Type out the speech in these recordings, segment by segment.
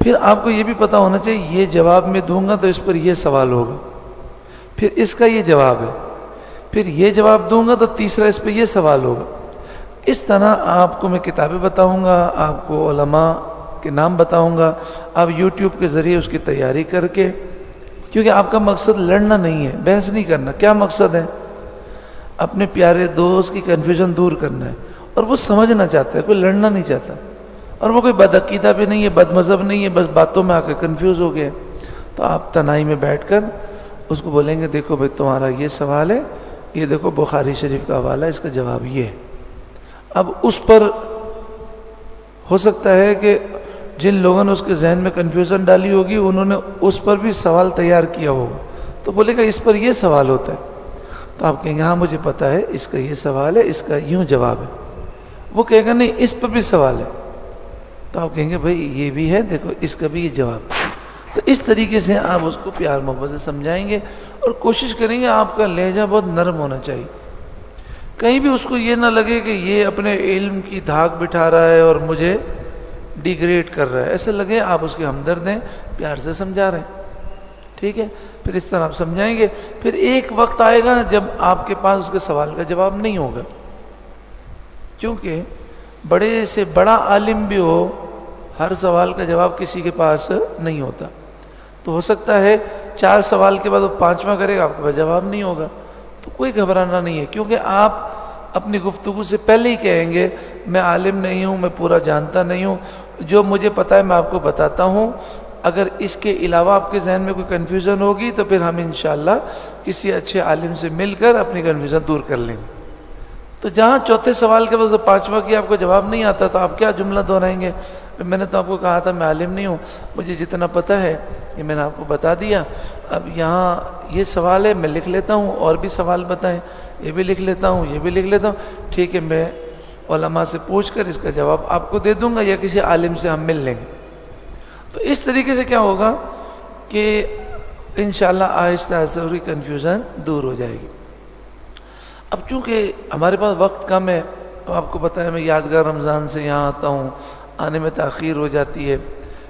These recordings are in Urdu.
پھر آپ کو یہ بھی پتہ ہونا چاہیے یہ جواب میں دوں گا تو اس پر یہ سوال ہوگا، پھر اس کا یہ جواب ہے، پھر یہ جواب دوں گا تو تیسرا اس پہ یہ سوال ہوگا۔ اس طرح آپ کو میں کتابیں بتاؤں گا، آپ کو علماء کے نام بتاؤں گا، آپ یوٹیوب کے ذریعے اس کی تیاری کر کے، کیونکہ آپ کا مقصد لڑنا نہیں ہے، بحث نہیں کرنا، کیا مقصد ہے؟ اپنے پیارے دوست کی کنفیوژن دور کرنا ہے، اور وہ سمجھنا چاہتا ہے، کوئی لڑنا نہیں چاہتا، اور وہ کوئی بدعقیدہ بھی نہیں ہے، بد مذہب نہیں ہے، بس باتوں میں آ کے کنفیوز ہو گئے۔ تو آپ تنہائی میں بیٹھ کر اس کو بولیں گے دیکھو بھائی تمہارا یہ سوال ہے، یہ دیکھو بخاری شریف کا حوالہ ہے، اس کا جواب یہ ہے۔ اب اس پر ہو سکتا ہے کہ جن لوگوں نے اس کے ذہن میں کنفیوژن ڈالی ہوگی انہوں نے اس پر بھی سوال تیار کیا ہوگا، تو بولے گا اس پر یہ سوال ہوتا ہے، تو آپ کہیں گے ہاں مجھے پتہ ہے اس کا یہ سوال ہے، اس کا یوں جواب ہے۔ وہ کہے گا نہیں اس پر بھی سوال ہے، تو آپ کہیں گے بھائی یہ بھی ہے، دیکھو اس کا بھی یہ جواب ہے۔ تو اس طریقے سے آپ اس کو پیار محبت سے سمجھائیں گے، اور کوشش کریں گے آپ کا لہجہ بہت نرم ہونا چاہیے، کہیں بھی اس کو یہ نہ لگے کہ یہ اپنے علم کی دھاک بٹھا رہا ہے اور مجھے ڈیگریڈ کر رہا ہے، ایسے لگے آپ اس کے ہمدرد ہیں، پیار سے سمجھا رہے ہیں، ٹھیک ہے؟ پھر اس طرح آپ سمجھائیں گے، پھر ایک وقت آئے گا جب آپ کے پاس اس کے سوال کا جواب نہیں ہوگا، کیونکہ بڑے سے بڑا عالم بھی ہو ہر سوال کا جواب کسی کے پاس نہیں ہوتا، تو ہو سکتا ہے 4 سوال کے بعد وہ 5واں کرے گا، آپ کے پاس جواب نہیں ہوگا، تو کوئی گھبرانا نہیں ہے، کیونکہ آپ اپنی گفتگو سے پہلے ہی کہیں گے میں عالم نہیں ہوں، میں پورا جانتا نہیں ہوں، جو مجھے پتہ ہے میں آپ کو بتاتا ہوں، اگر اس کے علاوہ آپ کے ذہن میں کوئی کنفیوژن ہوگی تو پھر ہم انشاءاللہ کسی اچھے عالم سے مل کر اپنی کنفیوژن دور کر لیں گے۔ تو جہاں چوتھے سوال کے بعد 5واں کی آپ کو جواب نہیں آتا تو آپ کیا جملہ دہرائیں گے؟ میں نے تو آپ کو کہا تھا میں عالم نہیں ہوں، مجھے جتنا پتہ ہے یہ میں نے آپ کو بتا دیا، اب یہاں یہ سوال ہے میں لکھ لیتا ہوں، اور بھی سوال بتائیں، یہ بھی لکھ لیتا ہوں، یہ بھی لکھ لیتا ہوں، ٹھیک ہے میں علماء سے پوچھ کر اس کا جواب آپ کو دے دوں گا، یا کسی عالم سے ہم مل لیں گے۔ تو اس طریقے سے کیا ہوگا کہ انشاءاللہ آہستہ آہستہ اس کی کنفیوژن دور ہو جائے گی۔ اب چونکہ ہمارے پاس وقت کم ہے، اب آپ کو پتہ ہے میں یادگار رمضان سے یہاں آتا ہوں، آنے میں تاخیر ہو جاتی ہے،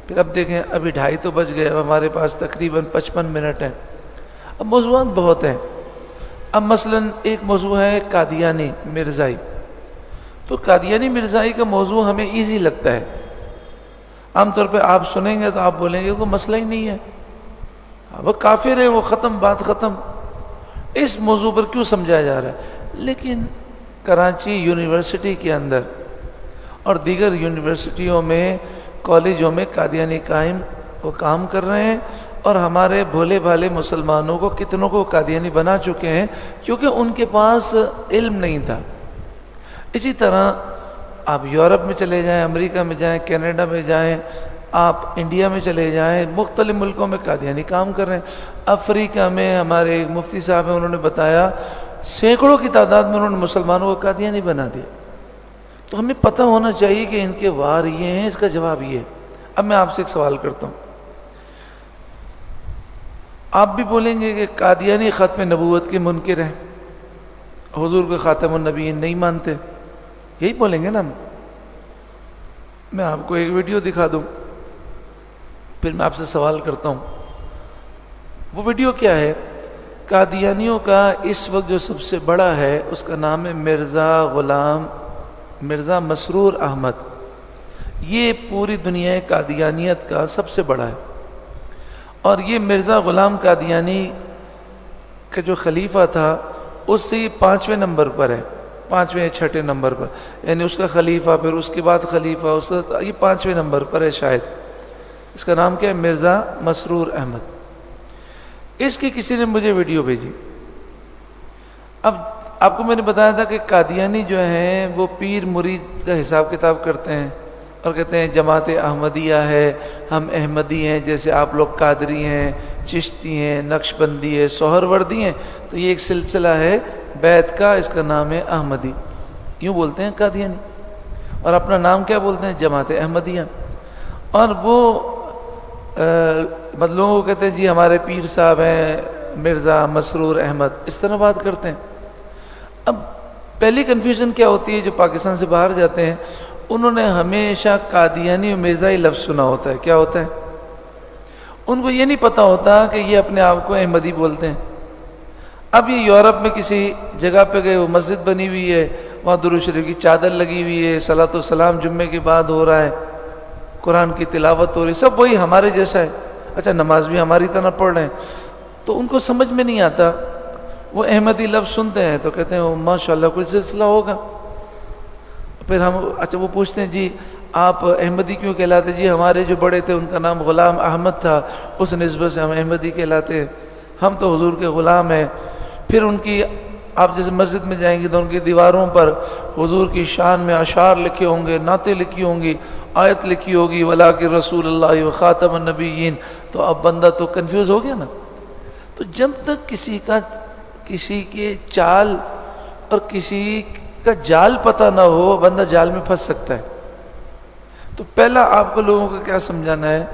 پھر اب دیکھیں ابھی 2:30 تو بج گئے، اب ہمارے پاس تقریباً 55 منٹ ہیں، اب موضوعات بہت ہیں۔ اب مثلاً ایک موضوع ہے قادیانی مرزائی، تو قادیانی مرزائی کا موضوع ہمیں ایزی لگتا ہے، عام طور پہ آپ سنیں گے تو آپ بولیں گے کوئی مسئلہ ہی نہیں ہے، وہ کافر ہے، وہ ختم، بات ختم، اس موضوع پر کیوں سمجھایا جا رہا ہے؟ لیکن کراچی یونیورسٹی کے اندر اور دیگر یونیورسٹیوں میں، کالجوں میں قادیانی وہ کام کر رہے ہیں، اور ہمارے بھولے بھالے مسلمانوں کو کتنوں کو قادیانی بنا چکے ہیں، کیونکہ ان کے پاس علم نہیں تھا۔ اسی طرح آپ یورپ میں چلے جائیں، امریکہ میں جائیں، کینیڈا میں جائیں، آپ انڈیا میں چلے جائیں، مختلف ملکوں میں قادیانی کام کر رہے ہیں۔ افریقہ میں ہمارے ایک مفتی صاحب ہیں، انہوں نے بتایا سینکڑوں کی تعداد میں انہوں نے مسلمانوں کو قادیانی بنا دیا۔ تو ہمیں پتہ ہونا چاہیے کہ ان کے وار یہ ہیں، اس کا جواب یہ ہے۔ اب میں آپ سے ایک سوال کرتا ہوں، آپ بھی بولیں گے کہ قادیانی ختم نبوت کے منکر ہیں، حضور کو خاتم النبیین نہیں مانتے، یہی بولیں گے نا ہم؟ میں آپ کو ایک ویڈیو دکھا دوں، پھر میں آپ سے سوال کرتا ہوں، وہ ویڈیو کیا ہے؟ قادیانیوں کا اس وقت جو سب سے بڑا ہے اس کا نام ہے مرزا مسرور احمد، یہ پوری دنیا قادیانیت کا سب سے بڑا ہے، اور یہ مرزا غلام قادیانی کا جو خلیفہ تھا اس سے 5ویں نمبر پر ہے، 5ویں یا 6 نمبر پر، یعنی اس کا خلیفہ، پھر اس کے بعد خلیفہ، یہ 5ویں نمبر پر ہے شاید۔ اس کا نام کیا ہے؟ مرزا مسرور احمد۔ اس کی کسی نے مجھے ویڈیو بھیجی۔ اب آپ کو میں نے بتایا تھا کہ قادیانی جو ہیں وہ پیر مرید کا حساب کتاب کرتے ہیں، اور کہتے ہیں جماعت احمدیہ ہے، ہم احمدی ہیں، جیسے آپ لوگ قادری ہیں، چشتی ہیں، نقش بندی ہے، سہروردی ہیں، تو یہ ایک سلسلہ ہے بیت کا، اس کا نام ہے احمدی، یوں بولتے ہیں قادیانی، اور اپنا نام کیا بولتے ہیں؟ جماعت احمدیہ۔ اور وہ لوگوں کو کہتے ہیں جی ہمارے پیر صاحب ہیں مرزا مسرور احمد، اس طرح بات کرتے ہیں۔ اب پہلی کنفیوژن کیا ہوتی ہے جو پاکستان سے باہر جاتے ہیں، انہوں نے ہمیشہ قادیانی و مرزائی لفظ سنا ہوتا ہے. کیا ہوتا ہے؟ ان کو یہ نہیں پتا ہوتا کہ یہ اپنے آپ کو احمدی بولتے ہیں. اب یہ یورپ میں کسی جگہ پہ گئے، وہ مسجد بنی ہوئی ہے، وہاں درود شریف کی چادر لگی ہوئی ہے، صلاۃ و سلام جمعے کے بعد ہو رہا ہے، قرآن کی تلاوت ہو رہی، سب وہی ہمارے جیسا ہے. اچھا نماز بھی ہماری طرح پڑھ رہے ہیں. تو ان کو سمجھ میں نہیں آتا. وہ احمدی لفظ سنتے ہیں تو کہتے ہیں ماشاء اللہ کوئی سلسلہ ہوگا. پھر ہم اچھا وہ پوچھتے ہیں جی آپ احمدی کیوں کہلاتے؟ جی ہمارے جو بڑے تھے ان کا نام غلام احمد تھا، اس نسبت سے ہم احمدی کہلاتے ہیں، ہم تو حضور کے غلام ہیں. پھر ان کی آپ جیسے مسجد میں جائیں گے تو ان کی دیواروں پر حضور کی شان میں اشعار لکھے ہوں گے، نعتیں لکھی ہوں گی، آیت لکھی ہوگی وَلَٰكِن رسول اللہ و خاتم النبیین. تو اب بندہ تو کنفیوز ہو گیا نا. تو جب تک کسی کے چال اور کسی کا جال پتہ نہ ہو، بندہ جال میں پھنس سکتا ہے. تو پہلا آپ کو لوگوں کو کیا سمجھانا ہے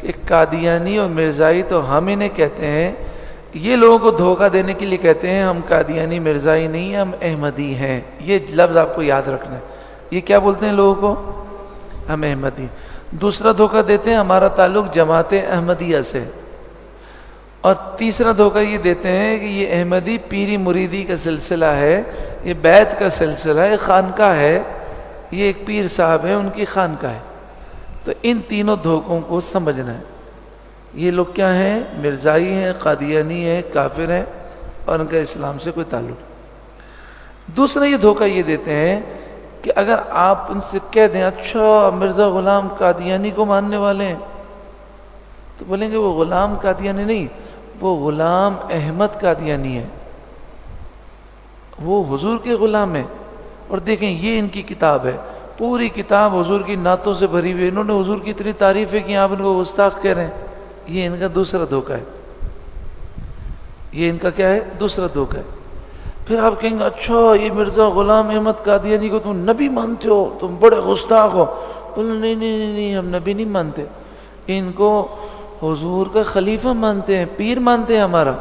کہ قادیانی اور مرزائی تو ہم انہیں کہتے ہیں، یہ لوگوں کو دھوکہ دینے کے لیے کہتے ہیں ہم قادیانی مرزائی نہیں ہیں، ہم احمدی ہیں. یہ لفظ آپ کو یاد رکھنا ہے. یہ کیا بولتے ہیں لوگوں کو؟ ہم احمدی. دوسرا دھوکہ دیتے ہیں ہمارا تعلق جماعت احمدیہ سے. اور تیسرا دھوکہ یہ دیتے ہیں کہ یہ احمدی پیری مریدی کا سلسلہ ہے، یہ بیعت کا سلسلہ ہے، خانقاہ ہے، یہ ایک پیر صاحب ہیں ان کی خانقاہ ہے. تو ان تینوں دھوکوں کو سمجھنا ہے. یہ لوگ کیا ہیں؟ مرزائی ہیں، قادیانی ہیں، کافر ہیں، اور ان کا اسلام سے کوئی تعلق. دوسرا یہ دھوکہ یہ دیتے ہیں کہ اگر آپ ان سے کہہ دیں اچھا مرزا غلام قادیانی کو ماننے والے ہیں، تو بولیں گے وہ غلام قادیانی نہیں، وہ غلام احمد قادیانی ہے، وہ حضور کے غلام ہیں. اور دیکھیں یہ ان کی کتاب ہے، پوری کتاب حضور کی نعتوں سے بھری ہوئی. انہوں نے حضور کی اتنی تعریفیں کی، آپ ان کو گستاخ کہہ رہے ہیں. یہ ان کا دوسرا دھوکہ ہے. یہ ان کا کیا ہے؟ دوسرا دھوکہ ہے. پھر آپ کہیں گے اچھا یہ مرزا غلام احمد قادیانی کو تم نبی مانتے ہو، تم بڑے گستاخ ہو. بولے نہیں نہیں نہیں، ہم نبی نہیں مانتے، ان کو حضور کا خلیفہ مانتے ہیں، پیر مانتے ہیں ہمارا.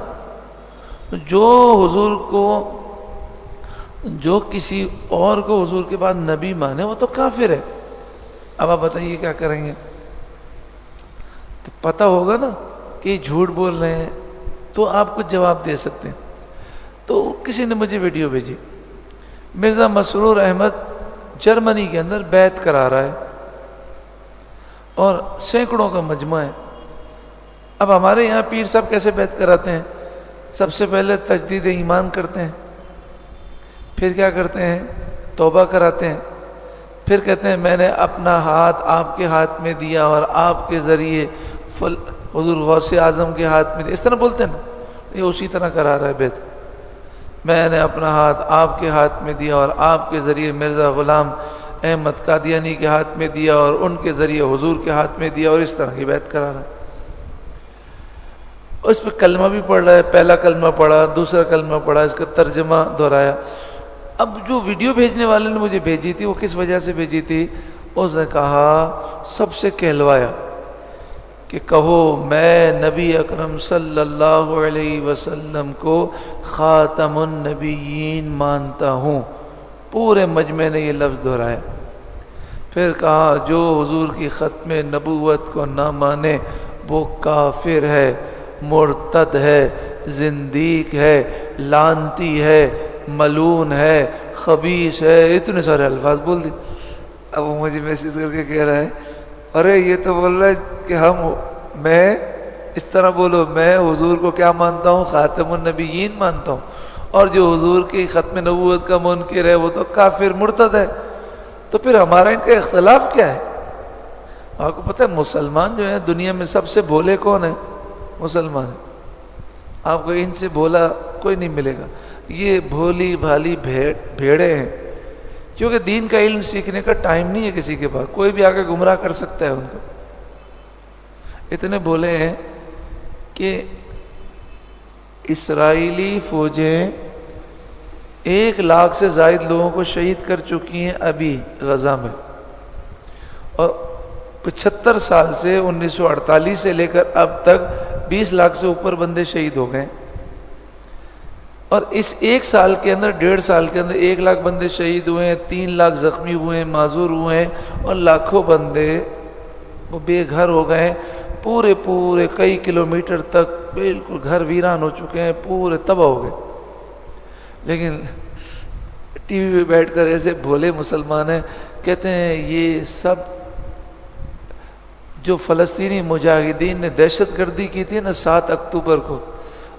جو حضور کو، جو کسی اور کو حضور کے بعد نبی مانے وہ تو کافر ہے. اب آپ بتائیے کیا کریں گے؟ تو پتہ ہوگا نا کہ یہ جھوٹ بول رہے ہیں تو آپ کچھ جواب دے سکتے ہیں. تو کسی نے مجھے ویڈیو بھیجی، مرزا مسرور احمد جرمنی کے اندر بیعت کرا رہا ہے اور سینکڑوں کا مجمع ہے. اب ہمارے یہاں پیر صاحب کیسے بیعت کراتے ہیں؟ سب سے پہلے تجدید ایمان کرتے ہیں، پھر کیا کرتے ہیں؟ توبہ کراتے ہیں، پھر کہتے ہیں میں نے اپنا ہاتھ آپ کے ہاتھ میں دیا اور آپ کے ذریعے حضور غوث اعظم کے ہاتھ میں دیا. اس طرح بولتے ہیں نا. یہ اسی طرح کرا رہا ہے بیعت. میں نے اپنا ہاتھ آپ کے ہاتھ میں دیا اور آپ کے ذریعے مرزا غلام احمد قادیانی کے ہاتھ میں دیا اور ان کے ذریعے حضور کے ہاتھ میں دیا، اور اس طرح کی بیعت کرا رہا ہے. اس پہ کلمہ بھی پڑھ رہا ہے، پہلا کلمہ پڑھا، دوسرا کلمہ پڑھا، اس کا ترجمہ دہرایا. اب جو ویڈیو بھیجنے والے نے مجھے بھیجی تھی وہ کس وجہ سے بھیجی تھی؟ اس نے کہا سب سے کہلوایا کہ کہو میں نبی اکرم صلی اللہ علیہ وسلم کو خاتم النبیین مانتا ہوں. پورے مجمع نے یہ لفظ دہرایا. پھر کہا جو حضور کی ختم نبوت کو نہ مانے وہ کافر ہے، مرتد ہے، زندیق ہے، لعنتی ہے، ملعون ہے، خبیث ہے. اتنے سارے الفاظ بول دی. اب وہ مجھے میسیج کر کے کہہ رہا ہے ارے یہ تو بول رہا ہے کہ میں اس طرح بولو، میں حضور کو کیا مانتا ہوں؟ خاتم النبیین مانتا ہوں، اور جو حضور کی ختم نبوت کا منکر ہے وہ تو کافر مرتد ہے. تو پھر ہمارا ان کا اختلاف کیا ہے؟ آپ کو پتہ ہے مسلمان جو ہے دنیا میں سب سے بھولے کون ہیں؟ مسلمان ہیں. آپ کو ان سے بھولا کوئی نہیں ملے گا. یہ بھولی بھالی بھیڑے ہیں، کیونکہ دین کا علم سیکھنے کا ٹائم نہیں ہے کسی کے پاس. کوئی بھی آگے گمراہ کر سکتا ہے ان کو. اتنے بھولے ہیں کہ اسرائیلی فوجیں 1,00,000 سے زائد لوگوں کو شہید کر چکی ہیں ابھی غزہ میں، اور 75 سال سے 1948 سے لے کر اب تک 20 لاکھ سے اوپر بندے شہید ہو گئے. اور اس 1 سال کے اندر 1.5 سال کے اندر 1 لاکھ بندے شہید ہوئے ہیں، 3 لاکھ زخمی ہوئے ہیں، معذور ہوئے ہیں، اور لاکھوں بندے وہ بے گھر ہو گئے ہیں، پورے کئی کلومیٹر تک بالکل گھر ویران ہو چکے ہیں، پورے تباہ ہو گئے۔ لیکن ٹی وی پہ بیٹھ کر ایسے بھولے مسلمان ہیں، کہتے ہیں یہ سب جو فلسطینی مجاہدین نے دہشت گردی کی تھی نا 7 اکتوبر کو،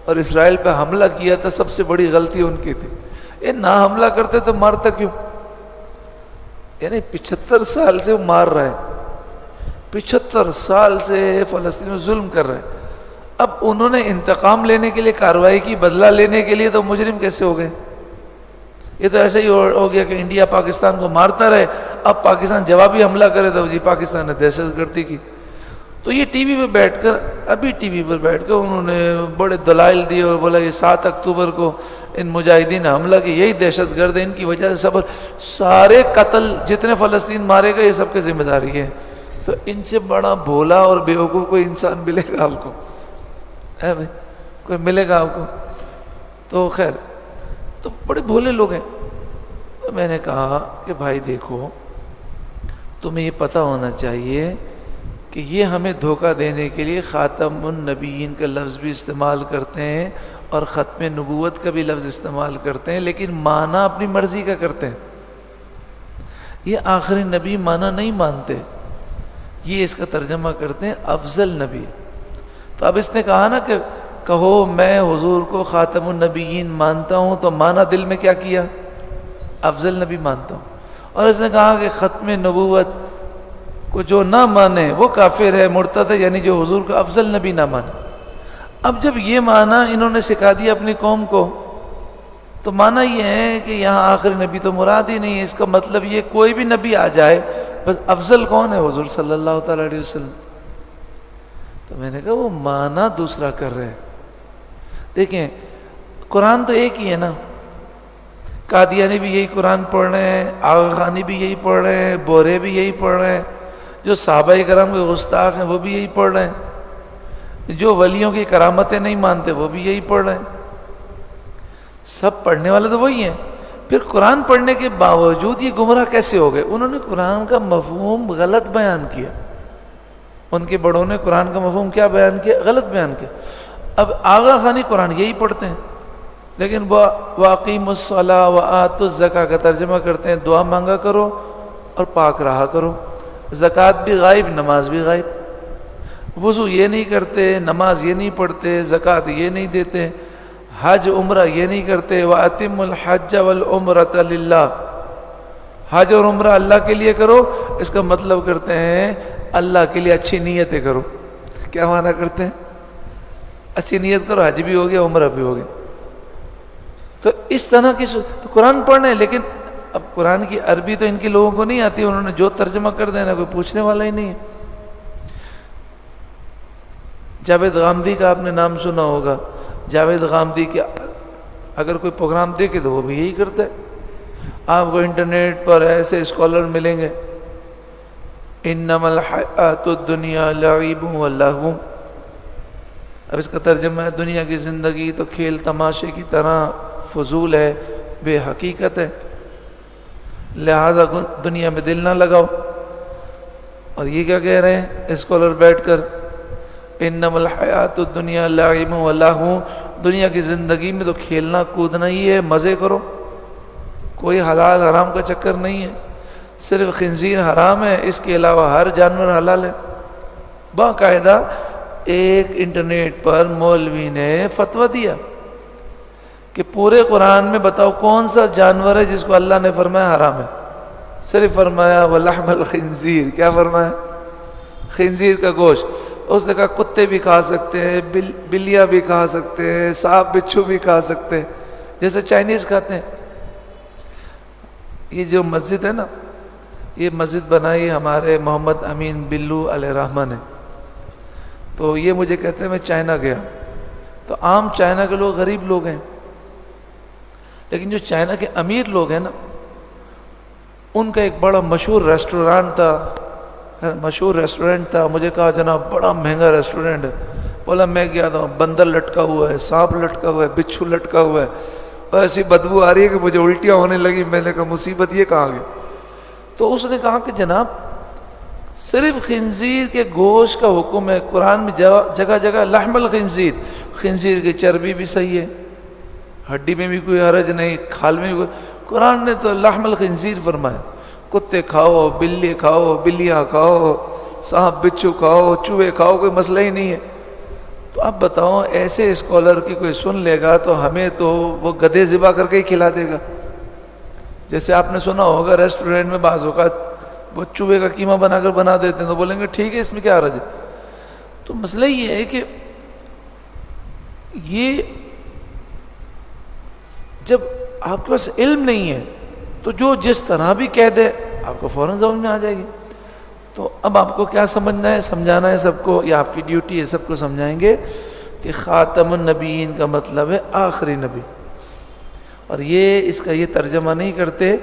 اور اسرائیل پہ حملہ کیا تھا، سب سے بڑی غلطی ان کی تھی۔ یہ نہ حملہ کرتے تو مارتا کیوں؟ یعنی 75 سال سے وہ مار رہا ہے، 75 سال سے فلسطین میں ظلم کر رہے ہیں۔ اب انہوں نے انتقام لینے کے لیے کارروائی کی، بدلہ لینے کے لیے، تو مجرم کیسے ہو گئے؟ یہ تو ایسے ہی ہو گیا کہ انڈیا پاکستان کو مارتا رہے، اب پاکستان جوابی حملہ کرے تو جی پاکستان نے دہشت گردی کی۔ تو یہ ٹی وی پہ بیٹھ کر، ابھی ٹی وی پر بیٹھ کر انہوں نے بڑے دلائل دیے اور بولا یہ 7 اکتوبر کو ان مجاہدین نے حملہ کیا، یہی دہشت گرد ہے، ان کی وجہ سے سارے قتل جتنے فلسطین مارے گئے یہ سب کی ذمہ داری ہے۔ تو ان سے بڑا بھولا اور بیوقوف کوئی انسان ملے گا آپ کو؟ ہے بھائی، کوئی ملے گا آپ کو؟ تو خیر، تو بڑے بھولے لوگ ہیں۔ تو میں نے کہا کہ بھائی دیکھو، تمہیں یہ پتہ ہونا چاہیے کہ یہ ہمیں دھوکہ دینے کے لیے خاتم النبیین کا لفظ بھی استعمال کرتے ہیں اور ختم نبوت کا بھی لفظ استعمال کرتے ہیں، لیکن معنی اپنی مرضی کا کرتے ہیں۔ یہ آخری نبی معنی نہیں مانتے، یہ اس کا ترجمہ کرتے ہیں افضل نبی۔ تو اب اس نے کہا نا کہ کہو میں حضور کو خاتم النبیین مانتا ہوں، تو معنی دل میں کیا کیا؟ افضل نبی مانتا ہوں۔ اور اس نے کہا کہ ختم نبوت کو جو نہ مانے وہ کافر ہے، مرتد ہے، یعنی جو حضور کا افضل نبی نہ مانے۔ اب جب یہ معنی انہوں نے سکھا دیا اپنی قوم کو، تو معنی یہ ہے کہ یہاں آخری نبی تو مراد ہی نہیں ہے، اس کا مطلب یہ کوئی بھی نبی آ جائے، بس افضل کون ہے؟ حضور صلی اللہ تعالی علیہ وسلم۔ تو میں نے کہا وہ معنی دوسرا کر رہے ہیں۔ دیکھیں قرآن تو ایک ہی ہے نا، قادیانی بھی یہی قرآن پڑھ رہے ہیں، آغا خانی بھی یہی پڑھ رہے ہیں، بورے بھی یہی پڑھ رہے ہیں، جو صحابہ کرام کے گستاخ ہیں وہ بھی یہی پڑھ رہے ہیں، جو ولیوں کی کرامتیں نہیں مانتے وہ بھی یہی پڑھ رہے ہیں، سب پڑھنے والے تو وہی ہیں۔ پھر قرآن پڑھنے کے باوجود یہ گمراہ کیسے ہو گئے؟ انہوں نے قرآن کا مفہوم غلط بیان کیا، ان کے بڑوں نے قرآن کا مفہوم کیا بیان کیا؟ غلط بیان کیا۔ اب آغا خانی قرآن یہی پڑھتے ہیں، لیکن وہ وَأَقِيمُوا الصَّلَاةَ وَآتُوا الزَّكَاةَ کا ترجمہ کرتے ہیں دعا مانگا کرو اور پاک رہا کرو۔ زکوٰۃ بھی غائب، نماز بھی غائب، وضو یہ نہیں کرتے، نماز یہ نہیں پڑھتے، زکوٰۃ یہ نہیں دیتے، حج عمرہ یہ نہیں کرتے۔ وَأَتِمُّوا الْحَجَّ وَالْعُمْرَةَ لِلَّهِ، حج اور عمرہ اللہ کے لیے کرو، اس کا مطلب کرتے ہیں اللہ کے لیے اچھی نیتیں کرو۔ کیا معنی کرتے ہیں؟ اچھی نیت کرو، حج بھی ہو گیا، عمرہ بھی ہو گیا۔ تو اس طرح کی تو قرآن پڑھنے، لیکن اب قرآن کی عربی تو ان کے لوگوں کو نہیں آتی، انہوں نے جو ترجمہ کر دینا، کوئی پوچھنے والا ہی نہیں ہے۔ جاوید غامدی کا آپ نے نام سنا ہوگا، جاوید غامدی کے اگر کوئی پروگرام دیکھے تو وہ بھی یہی کرتا ہے۔ آپ کو انٹرنیٹ پر ایسے اسکالر ملیں گے، انما الحیات الدنیا لعب ولہو، اب اس کا ترجمہ ہے دنیا کی زندگی تو کھیل تماشے کی طرح فضول ہے، بے حقیقت ہے، لہذا دنیا میں دل نہ لگاؤ۔ اور یہ کیا کہہ رہے ہیں اسکالر بیٹھ کر؟ انما الحیات الدنیا لعب ولہو، دنیا کی زندگی میں تو کھیلنا کودنا ہی ہے، مزے کرو، کوئی حلال حرام کا چکر نہیں ہے، صرف خنزیر حرام ہے، اس کے علاوہ ہر جانور حلال ہے۔ باقاعدہ ایک انٹرنیٹ پر مولوی نے فتویٰ دیا کہ پورے قرآن میں بتاؤ کون سا جانور ہے جس کو اللہ نے فرمایا حرام ہے؟ صرف فرمایا وَلَحْمَ الْخِنزِيرِ، کیا فرمایا؟ خنزیر کا گوشت۔ اس نے کہا کتے بھی کھا سکتے ہیں، بلیاں بھی کھا سکتے ہیں، سانپ بچھو بھی کھا سکتے ہیں، جیسے چائنیز کھاتے ہیں۔ یہ جو مسجد ہے نا، یہ مسجد بنائی ہمارے محمد امین بلو علیہ الرحمہ نے۔ تو یہ مجھے کہتے ہیں میں چائنا گیا، تو عام چائنا کے لوگ غریب لوگ ہیں، لیکن جو چائنا کے امیر لوگ ہیں نا، ان کا ایک بڑا مشہور ریسٹورینٹ تھا، مجھے کہا جناب بڑا مہنگا ریسٹورینٹ ہے، بولا میں گیا تھا، بندر لٹکا ہوا ہے، سانپ لٹکا ہوا ہے، بچھو لٹکا ہوا ہے، ایسی بدبو آ رہی ہے کہ مجھے الٹیاں ہونے لگی. میں نے کہا مصیبت یہ کہاں گئی؟ تو اس نے کہا کہ جناب صرف خنزیر کے گوشت کا حکم ہے. قرآن میں جگہ جگہ لحم الخنزیر، خنزیر کی چربی بھی صحیح ہے، ہڈی میں بھی کوئی حرج نہیں، کھال میں بھی کوئی. قرآن نے تو لحم الخنزیر فرمایا. کتے کھاؤ، بلی کھاؤ، بلیاں کھاؤ، سانپ بچھو کھاؤ، چوہے کھاؤ، کوئی مسئلہ ہی نہیں ہے. تو اب بتاؤ ایسے اسکالر کی کوئی سن لے گا تو ہمیں تو وہ گدھے ذبح کر کے ہی کھلا دے گا. جیسے آپ نے سنا ہوگا ریسٹورینٹ میں بعض اوقات وہ چوہے کا قیمہ بنا کر بنا دیتے ہیں تو بولیں گے ٹھیک ہے اس میں کیا حرج ہے. تو مسئلہ یہ ہے کہ یہ جب آپ کے پاس علم نہیں ہے تو جو جس طرح بھی کہہ دے آپ کو فوراً سمجھ میں آ جائے گی. تو اب آپ کو کیا سمجھنا ہے، سمجھانا ہے سب کو، یا آپ کی ڈیوٹی ہے سب کو سمجھائیں گے کہ خاتم النبیین کا مطلب ہے آخری نبی. اور یہ اس کا یہ ترجمہ نہیں کرتے،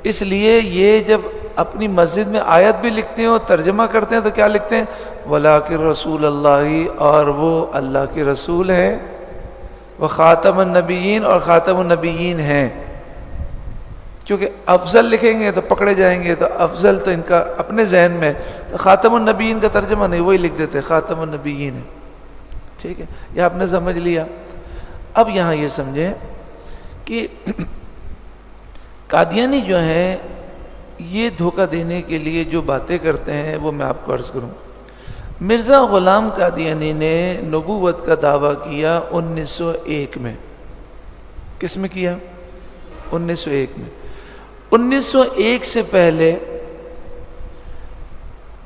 اس لیے یہ جب اپنی مسجد میں آیت بھی لکھتے ہیں اور ترجمہ کرتے ہیں تو کیا لکھتے ہیں؟ وَلَٰكِن رسول اللہ، اور وہ اللہ کے رسول ہیں، وہ خاتم النبیین اور خاتم النبیین ہیں. کیونکہ افضل لکھیں گے تو پکڑے جائیں گے، تو افضل تو ان کا اپنے ذہن میں، تو خاتم النبیین کا ترجمہ نہیں، وہی لکھ دیتے خاتم النبیین ہے. ٹھیک ہے، یہ آپ نے سمجھ لیا. اب یہاں یہ سمجھیں کہ قادیانی جو ہیں یہ دھوکہ دینے کے لیے جو باتیں کرتے ہیں وہ میں آپ کو عرض کروں. مرزا غلام قادیانی نے نبوت کا دعویٰ کیا 1901 میں. کس میں کیا؟ 1901 میں. 1901 سے پہلے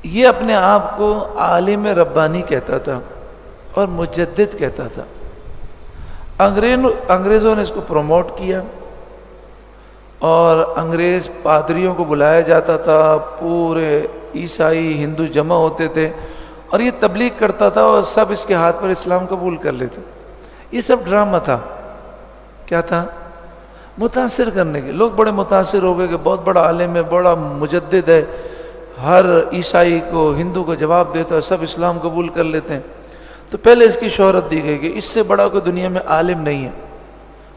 یہ اپنے آپ کو عالم ربانی کہتا تھا اور مجدد کہتا تھا. انگریزوں نے اس کو پروموٹ کیا اور انگریز پادریوں کو بلایا جاتا تھا، پورے عیسائی ہندو جمع ہوتے تھے اور یہ تبلیغ کرتا تھا اور سب اس کے ہاتھ پر اسلام قبول کر لیتے. یہ سب ڈرامہ تھا. کیا تھا؟ متاثر کرنے کے. لوگ بڑے متاثر ہو گئے کہ بہت بڑا عالم ہے، بڑا مجدد ہے، ہر عیسائی کو ہندو کو جواب دیتا ہے، سب اسلام قبول کر لیتے ہیں. تو پہلے اس کی شہرت دی گئی کہ اس سے بڑا کوئی دنیا میں عالم نہیں ہے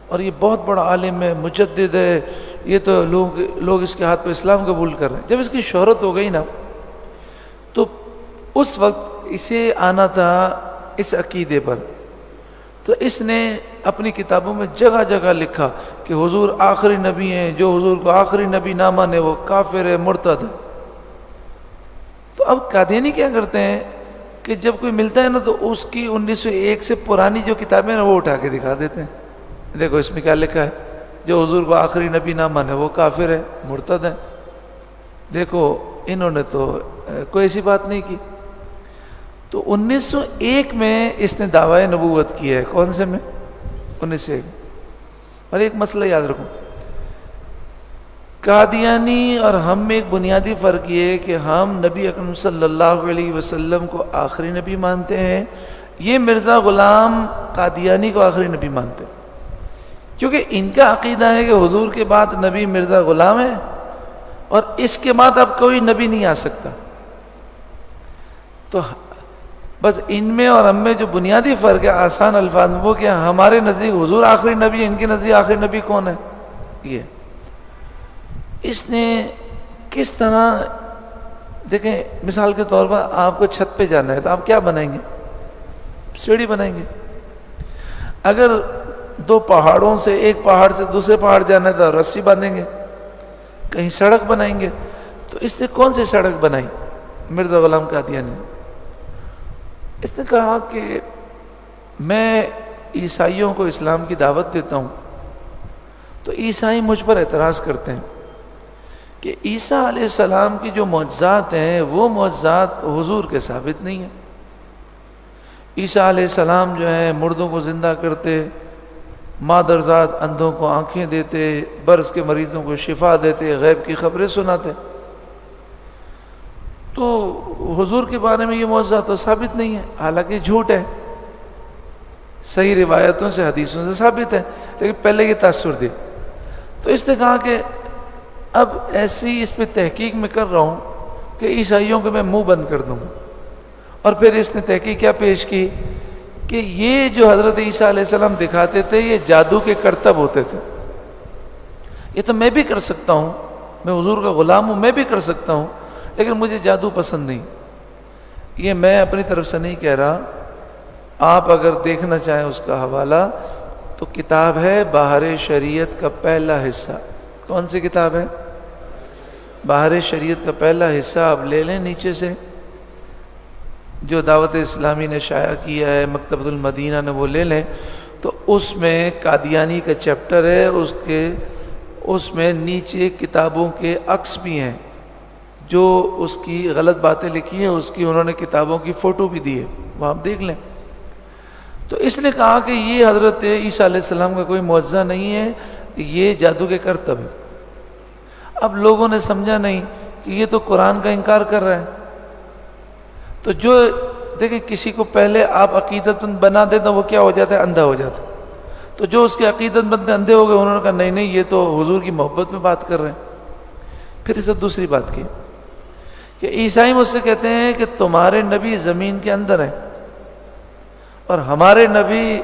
اور یہ بہت بڑا عالم ہے، مجدد ہے، یہ تو لوگ اس کے ہاتھ پہ اسلام قبول کر رہے ہیں. جب اس کی شہرت ہو گئی نا تو اس وقت اسے آنا تھا اس عقیدے پر. تو اس نے اپنی کتابوں میں جگہ جگہ لکھا کہ حضور آخری نبی ہیں، جو حضور کو آخری نبی نہ مانے وہ کافر ہے، مرتد ہے. تو اب قادیانی کیا کرتے ہیں کہ جب کوئی ملتا ہے نا تو اس کی 1901 سے پرانی جو کتابیں ہیں وہ اٹھا کے دکھا دیتے ہیں. دیکھو اس میں کیا لکھا ہے، جو حضور کو آخری نبی نہ مانے وہ کافر ہے، مرتد ہے. دیکھو انہوں نے تو کوئی ایسی بات نہیں کی. تو 1901 میں اس نے دعویٰ نبوت کیا ہے. کون سے میں؟ 1901. اور ایک مسئلہ یاد رکھو، قادیانی اور ہم میں ایک بنیادی فرق یہ ہے کہ ہم نبی اکرم صلی اللہ علیہ وسلم کو آخری نبی مانتے ہیں. یہ مرزا غلام قادیانی کو آخری نبی مانتے ہیں کیونکہ ان کا عقیدہ ہے کہ حضور کے بعد نبی مرزا غلام ہے اور اس کے بعد اب کوئی نبی نہیں آ سکتا. تو بس ان میں اور ہم میں جو بنیادی فرق ہے آسان الفاظ میں وہ کیا، ہمارے نزدیک حضور آخری نبی ہے، ان کے نزدیک آخری نبی کون ہے. یہ اس نے کس طرح، دیکھیں مثال کے طور پر آپ کو چھت پہ جانا ہے تو آپ کیا بنائیں گے؟ سیڑھی بنائیں گے. اگر دو پہاڑوں سے ایک پہاڑ سے دوسرے پہاڑ جانا ہے تو رسی باندھیں گے. کہیں سڑک بنائیں گے. تو اس نے کون سی سڑک بنائی؟ مرزا غلام قادیانی نے. اس نے کہا کہ میں عیسائیوں کو اسلام کی دعوت دیتا ہوں تو عیسائی مجھ پر اعتراض کرتے ہیں کہ عیسیٰ علیہ السلام کی جو معجزات ہیں وہ معجزات حضور کے ثابت نہیں ہیں. عیسیٰ علیہ السلام جو ہیں مردوں کو زندہ کرتے، مادرزاد اندھوں کو آنکھیں دیتے، برس کے مریضوں کو شفا دیتے، غیب کی خبریں سناتے. تو حضور کے بارے میں یہ معجزات تو ثابت نہیں ہے، حالانکہ جھوٹ ہے، صحیح روایتوں سے حدیثوں سے ثابت ہے، لیکن پہلے یہ تاثر دے. تو اس نے کہا کہ اب ایسی اس پہ تحقیق میں کر رہا ہوں کہ عیسائیوں کو میں منہ بند کر دوں گا. اور پھر اس نے تحقیق کیا پیش کی کہ یہ جو حضرت عیسیٰ علیہ السلام دکھاتے تھے یہ جادو کے کرتب ہوتے تھے. یہ تو میں بھی کر سکتا ہوں، میں حضور کا غلام ہوں، میں بھی کر سکتا ہوں، لیکن مجھے جادو پسند نہیں۔ یہ میں اپنی طرف سے نہیں کہہ رہا، آپ اگر دیکھنا چاہیں اس کا حوالہ تو کتاب ہے بہار شریعت کا پہلا حصہ۔ کون سی کتاب ہے؟ بہار شریعت کا پہلا حصہ آپ لے لیں نیچے سے، جو دعوت اسلامی نے شائع کیا ہے، مکتبۃ المدینہ نے، وہ لے لیں تو اس میں قادیانی کا چیپٹر ہے، اس میں نیچے کتابوں کے عکس بھی ہیں، جو اس کی غلط باتیں لکھی ہیں اس کی انہوں نے کتابوں کی فوٹو بھی دی ہے، وہ آپ دیکھ لیں۔ تو اس نے کہا کہ یہ حضرت عیسیٰ علیہ السلام کا کوئی معجزہ نہیں ہے، یہ جادو کے کرتب ہے۔ اب لوگوں نے سمجھا نہیں کہ یہ تو قرآن کا انکار کر رہا ہے، تو جو دیکھیں کسی کو پہلے آپ عقیدت مند بنا دیں تو وہ کیا ہو جاتا ہے؟ اندھا ہو جاتا ہے۔ تو جو اس کے عقیدت مند اندھے ہو گئے، انہوں نے کہا نہیں نہیں، یہ تو حضور کی محبت میں بات کر رہے ہیں۔ پھر اسے دوسری بات کی کہ عیسائی مجھ سے کہتے ہیں کہ تمہارے نبی زمین کے اندر ہیں اور ہمارے نبی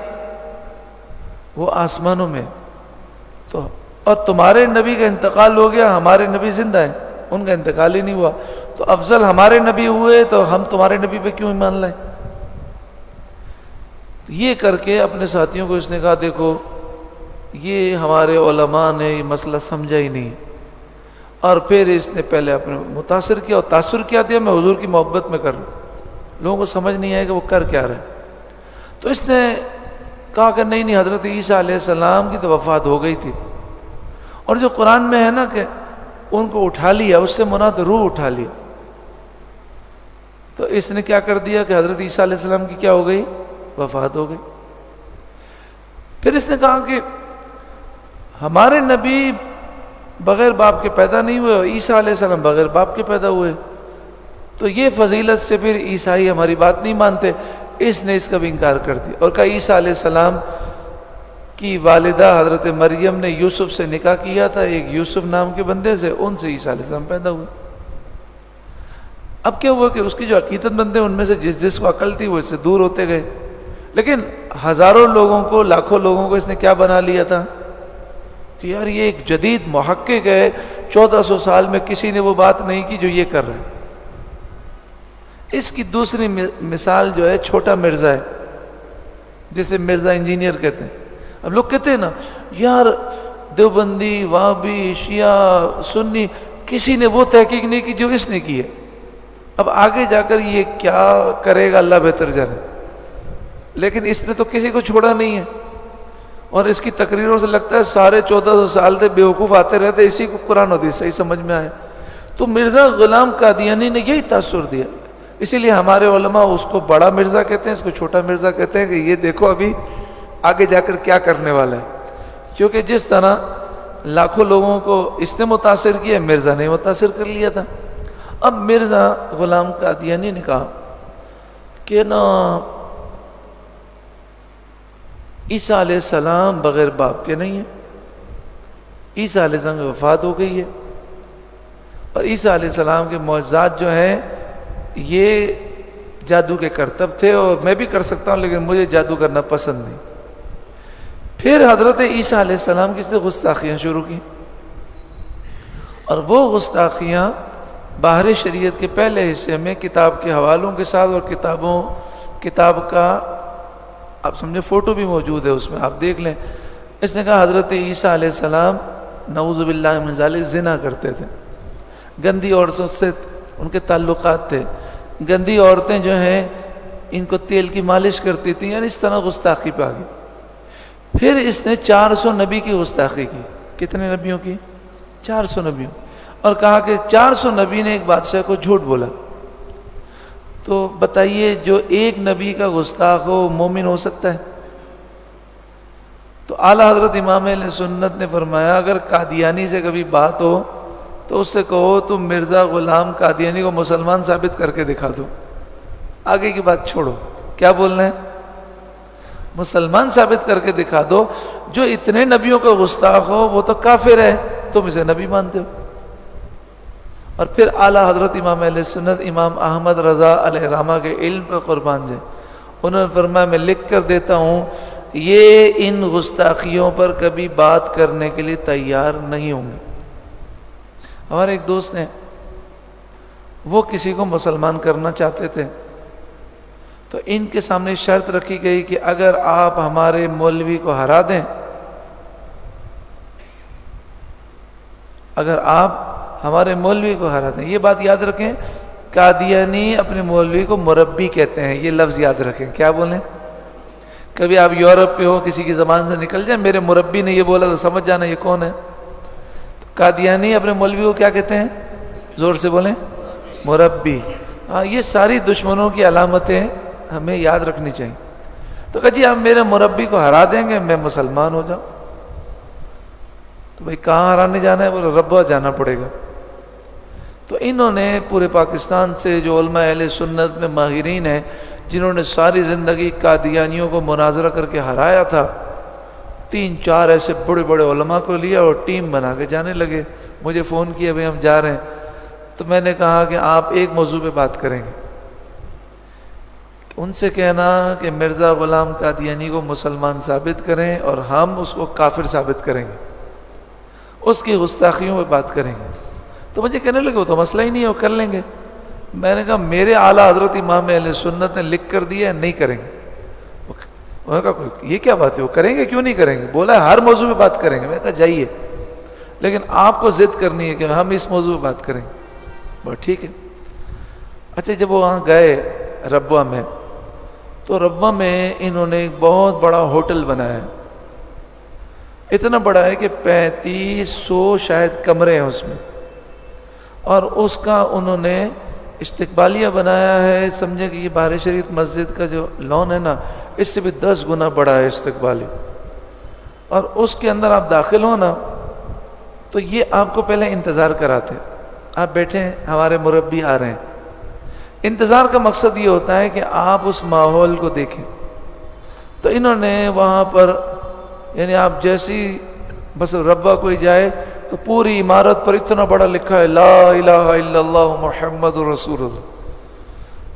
وہ آسمانوں میں، تو اور تمہارے نبی کا انتقال ہو گیا، ہمارے نبی زندہ ہیں، ان کا انتقال ہی نہیں ہوا، تو افضل ہمارے نبی ہوئے تو ہم تمہارے نبی پہ کیوں ایمان لائیں؟ یہ کر کے اپنے ساتھیوں کو اس نے کہا دیکھو یہ ہمارے علماء نے یہ مسئلہ سمجھا ہی نہیں، اور پھر اس نے پہلے اپنے متاثر کیا اور تاثر کیا دیا میں حضور کی محبت میں کر رہا ہوں، لوگوں کو سمجھ نہیں آئے کہ وہ کر کیا رہے۔ تو اس نے کہا کہ نہیں نہیں، حضرت عیسیٰ علیہ السلام کی تو وفات ہو گئی تھی، اور جو قرآن میں ہے نا کہ ان کو اٹھا لیا، اس سے مراد روح اٹھا لیا، تو اس نے کیا کر دیا کہ حضرت عیسیٰ علیہ السلام کی کیا ہو گئی؟ وفات ہو گئی۔ پھر اس نے کہا کہ ہمارے نبی بغیر باپ کے پیدا نہیں ہوئے اور عیسیٰ علیہ السلام بغیر باپ کے پیدا ہوئے، تو یہ فضیلت سے پھر عیسائی ہماری بات نہیں مانتے۔ اس نے اس کا بھی انکار کر دیا اور کہا عیسیٰ علیہ السلام کی والدہ حضرت مریم نے یوسف سے نکاح کیا تھا، ایک یوسف نام کے بندے سے، ان سے عیسیٰ علیہ السلام پیدا ہوئے۔ اب کیا ہوا کہ اس کی جو عقیدت بندے ان میں سے جس کو عقل تھی وہ اس سے دور ہوتے گئے، لیکن ہزاروں لوگوں کو، لاکھوں لوگوں کو اس نے کیا بنا لیا تھا کہ یار یہ ایک جدید محقق ہے، 1400 سال میں کسی نے وہ بات نہیں کی جو یہ کر رہا ہے۔ اس کی دوسری مثال جو ہے چھوٹا مرزا ہے، جسے مرزا انجینئر کہتے ہیں۔ اب لوگ کہتے ہیں نا یار دیوبندی، وہابی، شیعہ، سنی، کسی نے وہ تحقیق نہیں کی جو اس نے کی ہے۔ اب آگے جا کر یہ کیا کرے گا اللہ بہتر جانے، لیکن اس نے تو کسی کو چھوڑا نہیں ہے، اور اس کی تقریروں سے لگتا ہے سارے 1400 سال سے بیوقوف آتے رہتے، اسی کو قرآن حدیث صحیح سمجھ میں آئے۔ تو مرزا غلام قادیانی نے یہی تاثر دیا، اسی لیے ہمارے علماء اس کو بڑا مرزا کہتے ہیں، اس کو چھوٹا مرزا کہتے ہیں کہ یہ دیکھو ابھی آگے جا کر کیا کرنے والا ہے، کیونکہ جس طرح لاکھوں لوگوں کو اس نے متاثر کیا، مرزا نے متاثر کر لیا تھا۔ اب مرزا غلام قادیانی نے کہا کہ نا عیسیٰ علیہ السلام بغیر باپ کے نہیں ہیں، عیسیٰ علیہ السلام کی وفات ہو گئی ہے، اور عیسیٰ علیہ السلام کے معجزات جو ہیں یہ جادو کے کرتب تھے، اور میں بھی کر سکتا ہوں لیکن مجھے جادو کرنا پسند نہیں۔ پھر حضرت عیسیٰ علیہ السلام کی سے گستاخیاں شروع کی، اور وہ گستاخیاں بہار شریعت کے پہلے حصے میں کتاب کے حوالوں کے ساتھ، اور کتاب کا آپ سمجھے فوٹو بھی موجود ہے اس میں، آپ دیکھ لیں۔ اس نے کہا حضرت عیسیٰ علیہ السلام نعوذ باللہ من ذالک زنا کرتے تھے، گندی عورتوں سے ان کے تعلقات تھے، گندی عورتیں جو ہیں ان کو تیل کی مالش کرتی تھیں، یعنی اس طرح گستاخی پہ آ گئی۔ پھر اس نے 400 نبی کی گستاخی کی۔ کتنے نبیوں کی؟ 400 نبیوں، اور کہا کہ 400 نبی نے ایک بادشاہ کو جھوٹ بولا، تو بتائیے جو ایک نبی کا گستاخ ہو مومن ہو سکتا ہے؟ تو اعلیٰ حضرت امام اہل سنت نے فرمایا اگر قادیانی سے کبھی بات ہو تو اس سے کہو تم مرزا غلام قادیانی کو مسلمان ثابت کر کے دکھا دو، آگے کی بات چھوڑو، کیا بولنا ہے؟ مسلمان ثابت کر کے دکھا دو، جو اتنے نبیوں کا گستاخ ہو وہ تو کافر ہے، تم اسے نبی مانتے ہو۔ اور پھر اعلیٰ حضرت امام اہل سنت امام احمد رضا علیہ رحمہ کے علم پر قربان جائے، انہوں نے فرمایا میں لکھ کر دیتا ہوں یہ ان گستاخیوں پر کبھی بات کرنے کے لیے تیار نہیں ہوں گے۔ ہمارے ایک دوست ہیں، وہ کسی کو مسلمان کرنا چاہتے تھے، تو ان کے سامنے شرط رکھی گئی کہ اگر آپ ہمارے مولوی کو ہرا دیں، اگر آپ ہمارے مولوی کو ہرا دیں، یہ بات یاد رکھیں، قادیانی اپنے مولوی کو مربی کہتے ہیں، یہ لفظ یاد رکھیں۔ کیا بولیں؟ کبھی آپ یورپ پہ ہو، کسی کی زبان سے نکل جائے میرے مربی نے یہ بولا تو سمجھ جانا یہ کون ہے۔ قادیانی اپنے مولوی کو کیا کہتے ہیں؟ زور سے بولیں، مربی۔ ہاں، یہ ساری دشمنوں کی علامتیں ہمیں یاد رکھنی چاہیے۔ تو کہا جی ہم میرے مربی کو ہرا دیں گے میں مسلمان ہو جاؤں۔ تو بھائی کہاں ہرانے جانا ہے؟ بولے ربوہ جانا پڑے گا۔ تو انہوں نے پورے پاکستان سے جو علماء اہل سنت میں ماہرین ہیں، جنہوں نے ساری زندگی قادیانیوں کو مناظرہ کر کے ہرایا تھا، 3-4 ایسے بڑے بڑے علماء کو لیا اور ٹیم بنا کے جانے لگے۔ مجھے فون کیا بھائی ہم جا رہے ہیں، تو میں نے کہا کہ آپ ایک موضوع پہ بات کریں گے، ان سے کہنا کہ مرزا غلام قادیانی کو مسلمان ثابت کریں اور ہم اس کو کافر ثابت کریں گے، اس کی گستاخیوں پہ بات کریں گے۔ تو مجھے کہنے لگے وہ تو مسئلہ ہی نہیں ہے، وہ کر لیں گے۔ میں نے کہا میرے اعلیٰ حضرت امام اہل سنت نے لکھ کر دیا ہے نہیں کریں گے۔ انہوں نے کہا یہ کیا بات ہے، وہ کریں گے کیوں نہیں کریں گے؟ بولا ہے ہر موضوع پہ بات کریں گے۔ میں نے کہا جائیے، لیکن آپ کو ضد کرنی ہے کہ ہم اس موضوع پہ بات کریں گے۔ بس ٹھیک ہے۔ اچھا جب وہ وہاں گئے ربوہ میں، تو ربوہ میں انہوں نے ایک بہت بڑا ہوٹل بنایا ہے، اتنا بڑا ہے کہ 3500 شاید کمرے ہیں اس میں، اور اس کا انہوں نے استقبالیہ بنایا ہے، سمجھے کہ یہ بہار شریف مسجد کا جو لان ہے نا، اس سے بھی 10 گنا بڑا ہے استقبالیہ۔ اور اس کے اندر آپ داخل ہو نا تو یہ آپ کو پہلے انتظار کراتے، آپ بیٹھے ہیں ہمارے مربی آ رہے ہیں۔ انتظار کا مقصد یہ ہوتا ہے کہ آپ اس ماحول کو دیکھیں۔ تو انہوں نے وہاں پر یعنی آپ جیسی بس ربوہ کوئی جائے تو پوری عمارت پر اتنا بڑا لکھا ہے لا الہ الا اللہ محمد رسول اللہ۔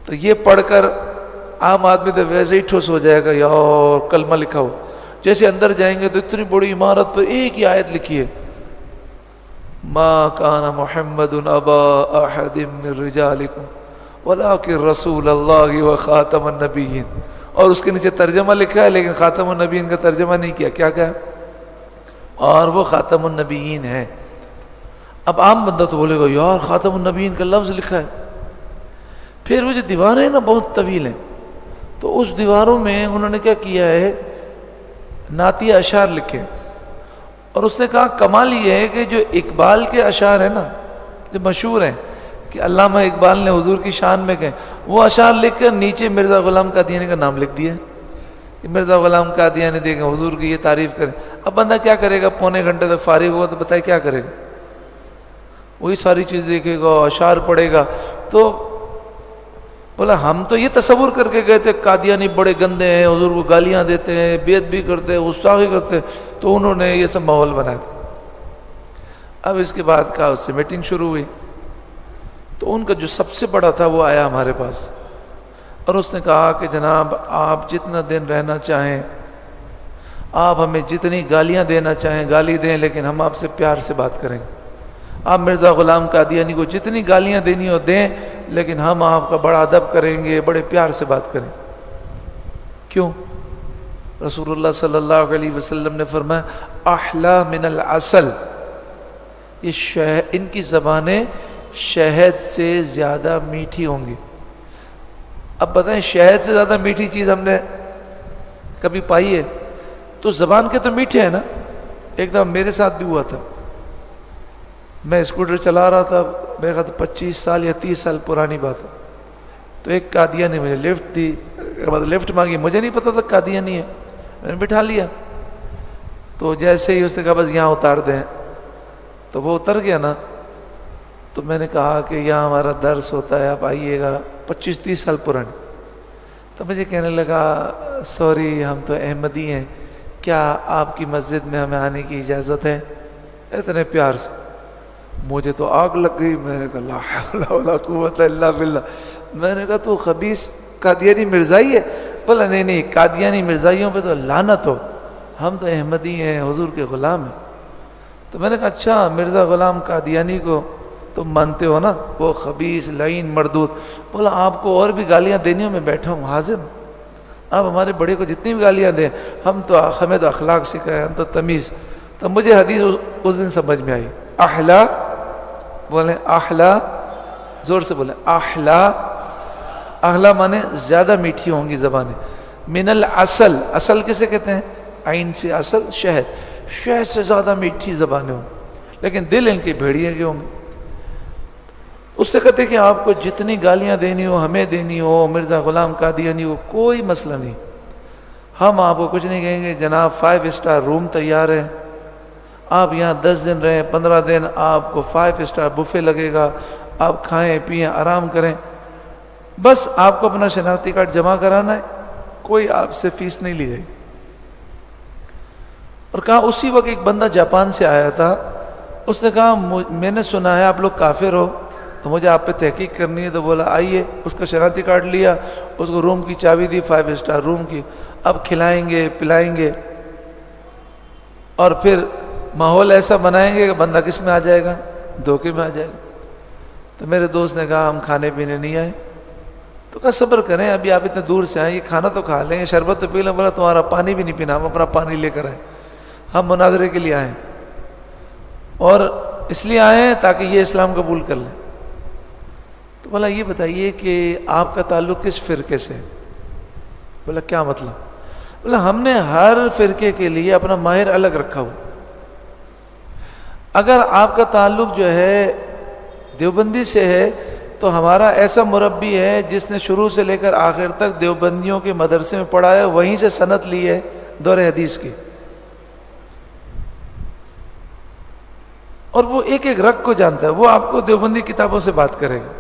تو یہ پڑھ کر عام آدمی تو ویسے ہی ٹھوس ہو جائے گا یار کلمہ لکھا ہو۔ جیسے اندر جائیں گے تو اتنی بڑی عمارت پر ایک ہی آیت لکھی ہے، ما کان محمد ابا احد من رجالکم ولکن رسول اللہ وخاتم النبیین، اور اس کے نیچے ترجمہ لکھا ہے لیکن خاتم النبیین کا ترجمہ نہیں کیا۔ کیا کہا؟ اور وہ خاتم النبیین ہے۔ اب عام بندہ تو بولے گا یار خاتم النبیین کا لفظ لکھا ہے۔ پھر وہ جو دیواریں ہیں نا بہت طویل ہیں، تو اس دیواروں میں انہوں نے کیا کیا ہے، نعتیہ اشعار لکھے۔ اور اس نے کہا کمال یہ ہے کہ جو اقبال کے اشعار ہیں نا جو مشہور ہیں کہ علامہ اقبال نے حضور کی شان میں کہیں، وہ اشعار لکھ کر نیچے مرزا غلام قادیانی کا نام لکھ دیا کہ مرزا غلام قادیانی دیکھیں حضور کی یہ تعریف کریں۔ اب بندہ کیا کرے گا، پونے گھنٹے تک فارغ ہوگا تو بتائے کیا کرے گا، وہی ساری چیز دیکھے گا، اشعار پڑھے گا۔ تو بولا ہم تو یہ تصور کر کے گئے تھے قادیانی بڑے گندے ہیں، حضور کو گالیاں دیتے ہیں، بیعت بھی کرتے ہیں، گستاخی کرتے ہیں، تو انہوں نے یہ سب ماحول بنایا تھا۔ اب اس کے بعد کا اس سے میٹنگ شروع ہوئی، تو ان کا جو سب سے بڑا تھا وہ آیا ہمارے پاس، اور اس نے کہا کہ جناب آپ جتنا دن رہنا چاہیں، آپ ہمیں جتنی گالیاں دینا چاہیں گالی دیں، لیکن ہم آپ سے پیار سے بات کریں گے۔ آپ مرزا غلام قادیانی کو جتنی گالیاں دینی ہو دیں، لیکن ہم آپ کا بڑا ادب کریں گے، بڑے پیار سے بات کریں۔ کیوں؟ رسول اللہ صلی اللہ علیہ وسلم نے فرمایا احلا من العسل، یہ ان کی زبانیں شہد سے زیادہ میٹھی ہوں گی۔ اب بتائیں شہد سے زیادہ میٹھی چیز ہم نے کبھی پائی ہے؟ تو زبان کے تو میٹھے ہیں نا۔ ایک دفعہ میرے ساتھ بھی ہوا تھا، میں اسکوٹر چلا رہا تھا، میرے خیال 25 سال یا 30 سال پرانی بات ہے، تو ایک قادیانی نے مجھے لفٹ دی، لفٹ مانگی، مجھے نہیں پتا تھا قادیانی ہے، میں نے بٹھا لیا۔ تو جیسے ہی اس نے کہا بس یہاں اتار دیں، تو وہ اتر گیا نا، تو میں نے کہا کہ یہاں ہمارا درس ہوتا ہے، آپ آئیے گا، 25-30 سال پرانی۔ تو مجھے کہنے لگا سوری ہم تو احمدی ہیں، کیا آپ کی مسجد میں ہمیں آنے کی اجازت ہے؟ اتنے پیار سے مجھے تو آگ لگ گئی۔ میں نے کہا لا حول ولا قوت الا باللہ، میں نے کہا تو خبیث قادیانی مرزائی ہے، بولا نہیں نہیں قادیانی مرزائیوں پہ تو لعنت ہو، ہم تو احمدی ہیں، حضور کے غلام ہیں۔ تو میں نے کہا اچھا مرزا غلام قادیانی کو تم مانتے ہو نا، وہ خبیث لعین مردود۔ بولا آپ کو اور بھی گالیاں دینی ہو میں بیٹھا ہوں حاضر ہوں، آپ ہمارے بڑے کو جتنی بھی گالیاں دیں، ہمیں تو اخلاق سکھائے، ہم تو تمیز۔ تو مجھے حدیث اس دن سمجھ میں آئی، احلا بولیں، احلا زور سے بولیں، احلا، احلا مانے زیادہ میٹھی ہوں گی زبانیں، من العسل، اصل کسے کہتے ہیں؟ عین سے اصل، شہد، شہد سے زیادہ میٹھی زبانیں ہوں، لیکن دل ان کی بھیڑیے کے ہوں گے۔ اس سے کہتے کہ آپ کو جتنی گالیاں دینی ہو، ہمیں دینی ہو، مرزا غلام قادیانی ہو، کوئی مسئلہ نہیں، ہم آپ کو کچھ نہیں کہیں گے، جناب 5 اسٹار روم تیار ہے، آپ یہاں 10 دن رہیں، 15 دن، آپ کو 5 اسٹار بفے لگے گا، آپ کھائیں پیئیں آرام کریں، بس آپ کو اپنا شناختی کارڈ جمع کرانا ہے، کوئی آپ سے فیس نہیں لی جائے۔ اور کہا اسی وقت ایک بندہ جاپان سے آیا تھا، اس نے کہا میں نے سنا ہے آپ لوگ کافر ہو، تو مجھے آپ پہ تحقیق کرنی ہے۔ تو بولا آئیے، اس کا شناختی کارڈ لیا، اس کو روم کی چابی دی، 5 اسٹار روم کی، اب کھلائیں گے پلائیں گے، اور پھر ماحول ایسا بنائیں گے کہ بندہ کس میں آ جائے گا؟ دھوکے میں آ جائے گا۔ تو میرے دوست نے کہا ہم کھانے پینے نہیں آئے۔ تو کہا صبر کریں، ابھی آپ اتنے دور سے آئیں، یہ کھانا تو کھا لیں، شربت تو پی لیں۔ بولا تمہارا پانی بھی نہیں پینا، ہم اپنا پانی لے کر آئیں، ہم مناظرے کے لیے آئیں، اور اس لیے آئیں تاکہ یہ اسلام قبول کر لیں۔ تو بولا یہ بتائیے کہ آپ کا تعلق کس فرقے سے ہے؟ بولا کیا مطلب؟ بولا ہم نے ہر فرقے کے لیے اپنا ماہر الگ رکھا ہو، اگر آپ کا تعلق جو ہے دیوبندی سے ہے تو ہمارا ایسا مربی ہے جس نے شروع سے لے کر آخر تک دیوبندیوں کے مدرسے میں پڑھا ہے، وہیں سے سند لی ہے دور حدیث کی، اور وہ ایک ایک رگ کو جانتا ہے، وہ آپ کو دیوبندی کتابوں سے بات کرے گا۔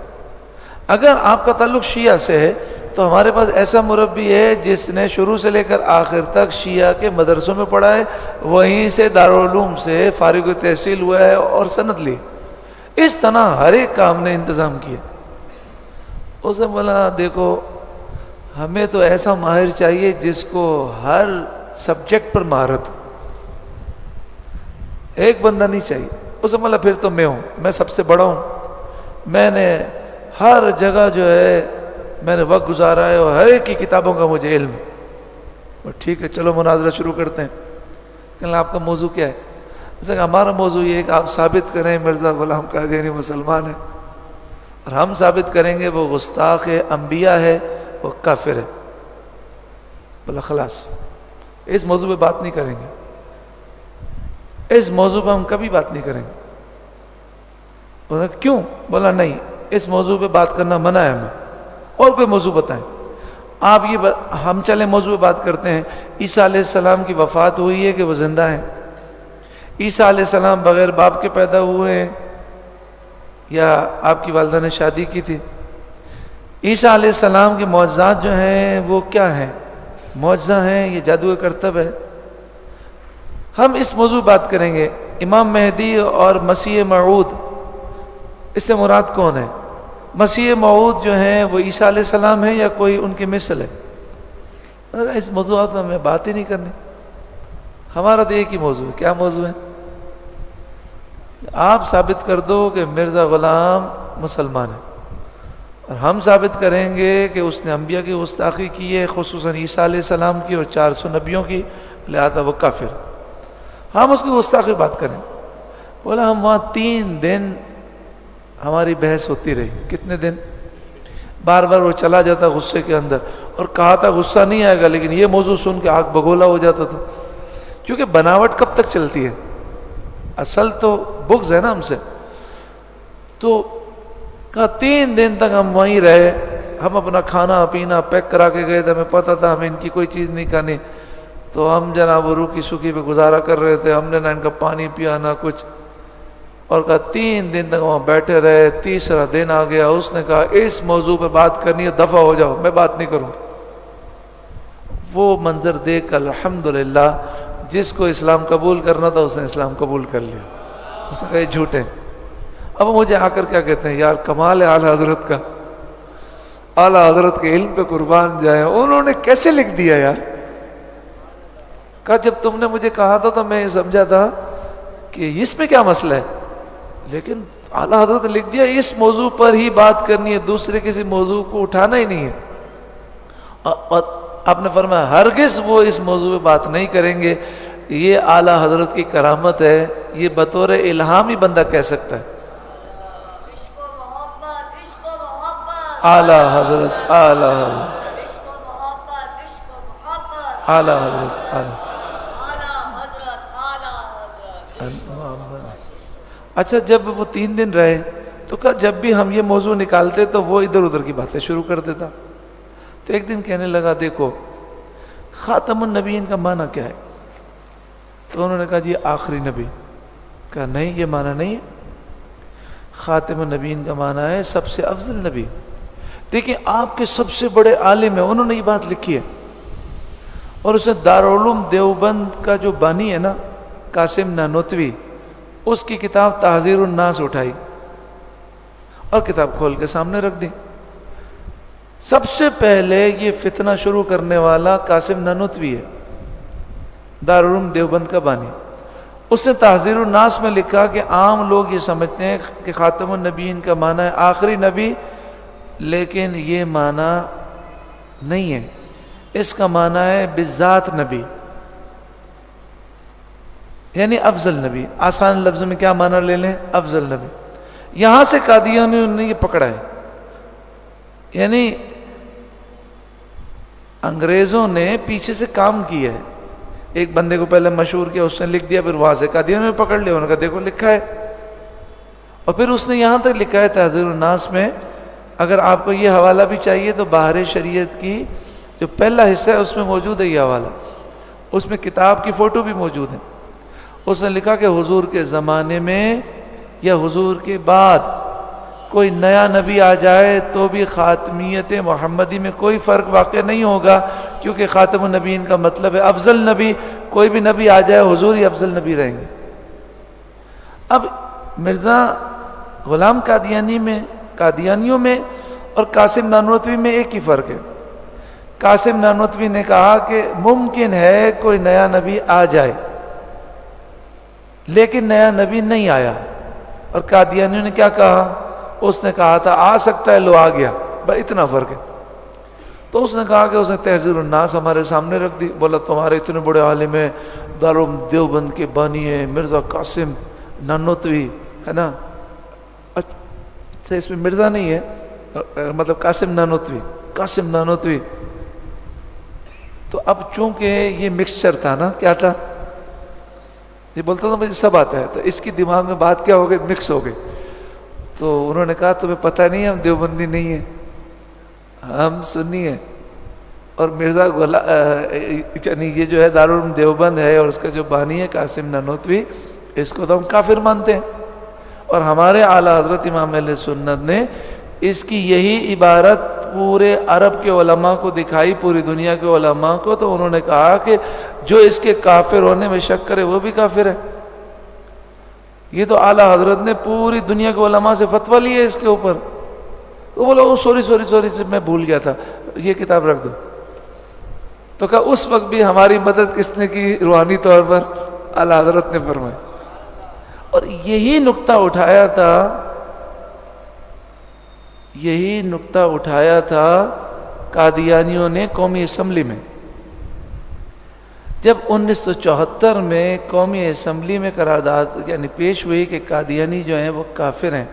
اگر آپ کا تعلق شیعہ سے ہے تو ہمارے پاس ایسا مربی ہے جس نے شروع سے لے کر آخر تک شیعہ کے مدرسوں میں پڑھا ہے، وہیں سے دارالعلوم سے فارغ التحصیل ہوا ہے اور سند لی۔ اس طرح ہر ایک کام نے انتظام کیا۔ اس نے بولا دیکھو ہمیں تو ایسا ماہر چاہیے جس کو ہر سبجیکٹ پر مہارت ہو، ایک بندہ نہیں چاہیے۔ اس نے بولا پھر تو میں ہوں، میں سب سے بڑا ہوں، میں نے ہر جگہ جو ہے میں نے وقت گزارا ہے اور ہر ایک کی کتابوں کا مجھے علم ہے۔ ٹھیک ہے چلو مناظرہ شروع کرتے ہیں۔ کہ آپ کا موضوع کیا ہے؟ اس نے کہا ہمارا موضوع یہ ہے کہ آپ ثابت کریں مرزا غلام قادیانی مسلمان ہے، اور ہم ثابت کریں گے وہ گستاخ انبیاء ہے، وہ کافر ہے۔ بولا خلاص اس موضوع پہ بات نہیں کریں گے، اس موضوع پہ ہم کبھی بات نہیں کریں گے۔ بولا کیوں؟ بولا نہیں اس موضوع پہ بات کرنا منع ہے ہمیں، اور کوئی موضوع بتائیں آپ۔ ہم چلیں موضوع پہ بات کرتے ہیں، عیسیٰ علیہ السلام کی وفات ہوئی ہے کہ وہ زندہ ہیں؟ عیسیٰ علیہ السلام بغیر باپ کے پیدا ہوئے ہیں یا آپ کی والدہ نے شادی کی تھی؟ عیسیٰ علیہ السلام کے معجزات جو ہیں وہ کیا ہیں؟ معجزہ ہیں، یہ جادو کا کرتب ہے؟ ہم اس موضوع بات کریں گے، امام مہدی اور مسیح موعود، اس سے مراد کون ہے؟ مسیح موعود جو ہیں وہ عیسیٰ علیہ السلام ہے یا کوئی ان کی مثل ہے؟ اس موضوعات میں ہمیں بات ہی نہیں کرنی، ہمارا تو ایک ہی موضوع ہے۔ کیا موضوع ہے؟ آپ ثابت کر دو کہ مرزا غلام مسلمان ہے، اور ہم ثابت کریں گے کہ اس نے انبیاء کی گستاخی کی ہے، خصوصاً عیسیٰ علیہ السلام کی اور 400 نبیوں کی، لہذا وہ کافر۔ ہم اس کی گستاخی بات کریں۔ بولا ہم وہاں 3 دن ہماری بحث ہوتی رہی۔ کتنے دن؟ بار بار وہ چلا جاتا غصے کے اندر، اور کہا تھا غصہ نہیں آئے گا، لیکن یہ موضوع سن کے آگ بگولا ہو جاتا تھا، کیونکہ بناوٹ کب تک چلتی ہے؟ اصل تو بغض ہے نا ہم سے۔ تو کہا 3 دن تک ہم وہیں رہے، ہم اپنا کھانا پینا پیک کرا کے گئے تھے، ہمیں پتہ تھا ہمیں ان کی کوئی چیز نہیں کھانی، تو ہم جناب روکی سوکھی پہ گزارا کر رہے تھے، ہم نے نہ ان کا پانی پیا نہ کچھ، اور کہا 3 دن تک وہاں بیٹھے رہے۔ تیسرا دن آ گیا، اس نے کہا اس موضوع پہ بات کرنی ہے دفع ہو جاؤ، میں بات نہیں کروں۔ وہ منظر دیکھ کر الحمدللہ جس کو اسلام قبول کرنا تھا اس نے اسلام قبول کر لیا۔ اس نے کہا یہ جھوٹے۔ اب مجھے آ کر کیا کہتے ہیں، یار کمال ہے اعلیٰ حضرت کا، اعلیٰ حضرت کے علم پہ قربان جائیں، انہوں نے کیسے لکھ دیا یار. کہا جب تم نے مجھے کہا تھا تو میں یہ سمجھا تھا کہ اس میں کیا مسئلہ ہے، لیکن اعلیٰ حضرت نے لکھ دیا اس موضوع پر ہی بات کرنی ہے، دوسرے کسی موضوع کو اٹھانا ہی نہیں ہے. اور آپ نے فرمایا ہرگز وہ اس موضوع پہ بات نہیں کریں گے. یہ اعلیٰ حضرت کی کرامت ہے، یہ بطور الہام ہی بندہ کہہ سکتا ہے. اعلیٰ حضرت اعلیٰ حضرت اعلیٰ حضرت اچھا جب وہ 3 دن رہے تو کہا جب بھی ہم یہ موضوع نکالتے تو وہ ادھر ادھر کی باتیں شروع کر دیتا. تو ایک دن کہنے لگا دیکھو خاتم النبیین کا معنی کیا ہے؟ تو انہوں نے کہا جی آخری نبی. کہا نہیں یہ معنی نہیں ہے، خاتم النبیین کا معنی ہے سب سے افضل نبی. دیکھیں آپ کے سب سے بڑے عالم ہیں، انہوں نے یہ بات لکھی ہے. اور اسے دارالعلوم دیوبند کا جو بانی ہے نا قاسم نانوتوی، اس کی کتاب تحذیر الناس اٹھائی اور کتاب کھول کے سامنے رکھ دی. سب سے پہلے یہ فتنہ شروع کرنے والا قاسم نانوتوی ہے، دارالعلوم دیوبند کا بانی. اس نے تحذیر الناس میں لکھا کہ عام لوگ یہ سمجھتے ہیں کہ خاتم النبیین کا معنی ہے آخری نبی، لیکن یہ معنی نہیں ہے. اس کا معنی ہے بالذات نبی، یعنی افضل نبی. آسان لفظ میں کیا معنی لے لیں؟ افضل نبی. یہاں سے قادیانیوں نے یہ پکڑا ہے. یعنی انگریزوں نے پیچھے سے کام کیا ہے. ایک بندے کو پہلے مشہور کیا، اس نے لکھ دیا، پھر وہاں سے قادیانیوں نے پکڑ لیا، انہوں نے کہا دیکھو لکھا ہے. اور پھر اس نے یہاں تک لکھا ہے تحذیر الناس میں، اگر آپ کو یہ حوالہ بھی چاہیے تو باہر شریعت کی جو پہلا حصہ ہے اس میں موجود ہے یہ حوالہ، اس میں کتاب کی فوٹو بھی موجود ہے. اس نے لکھا کہ حضور کے زمانے میں یا حضور کے بعد کوئی نیا نبی آ جائے تو بھی خاتمیت محمدی میں کوئی فرق واقع نہیں ہوگا، کیونکہ خاتم النبیین کا مطلب ہے افضل نبی. کوئی بھی نبی آ جائے حضور ہی افضل نبی رہیں گے. اب مرزا غلام قادیانیوں میں اور قاسم نانوتوی میں ایک ہی فرق ہے. قاسم نانوتوی نے کہا کہ ممکن ہے کوئی نیا نبی آ جائے لیکن نیا نبی نہیں آیا. اور قادیانیوں نے کیا کہا؟ اس نے کہا تھا آ سکتا ہے، لو آ گیا. بس اتنا فرق ہے. تو اس نے کہا کہ اس نے تحذیر الناس ہمارے سامنے رکھ دی. بولا تمہارے اتنے بڑے عالم ہیں، دارالعلوم دیوبند کے بانی ہیں مرزا قاسم نانوتوی، ہے نا. اچھا اس میں مرزا نہیں ہے، مطلب قاسم نانوتوی. تو اب چونکہ یہ مکسچر تھا نا، کیا تھا، یہ بولتا تھا مجھے سب آتا ہے، تو اس کی دماغ میں بات کیا ہو گئی، مکس ہو گئی. تو انہوں نے کہا تمہیں پتہ نہیں ہے ہم دیوبندی نہیں ہیں، ہم سنی ہیں. اور مرزا یعنی یہ جو ہے دارالعلوم دیوبند ہے اور اس کا جو بانی ہے قاسم نانوتوی، اس کو تو ہم کافر مانتے ہیں. اور ہمارے اعلیٰ حضرت امام اہل سنت نے اس کی یہی عبارت پورے عرب کے علماء کو دکھائی، پوری دنیا کے علماء کو. تو انہوں نے کہا کہ جو اس کے کافر ہونے میں شک کرے وہ بھی کافر ہے. یہ تو اعلیٰ حضرت نے پوری دنیا کے علماء سے فتویٰ لیا اس کے اوپر. تو بولا وہ سوری میں بھول گیا تھا، یہ کتاب رکھ دو. تو کہا اس وقت بھی ہماری مدد کس نے کی؟ روحانی طور پر اعلیٰ حضرت نے فرمائی. اور یہی نقطہ اٹھایا تھا قادیانیوں نے قومی اسمبلی میں. جب 1974 میں قومی اسمبلی میں قرارداد یعنی پیش ہوئی کہ قادیانی جو ہیں وہ کافر ہیں،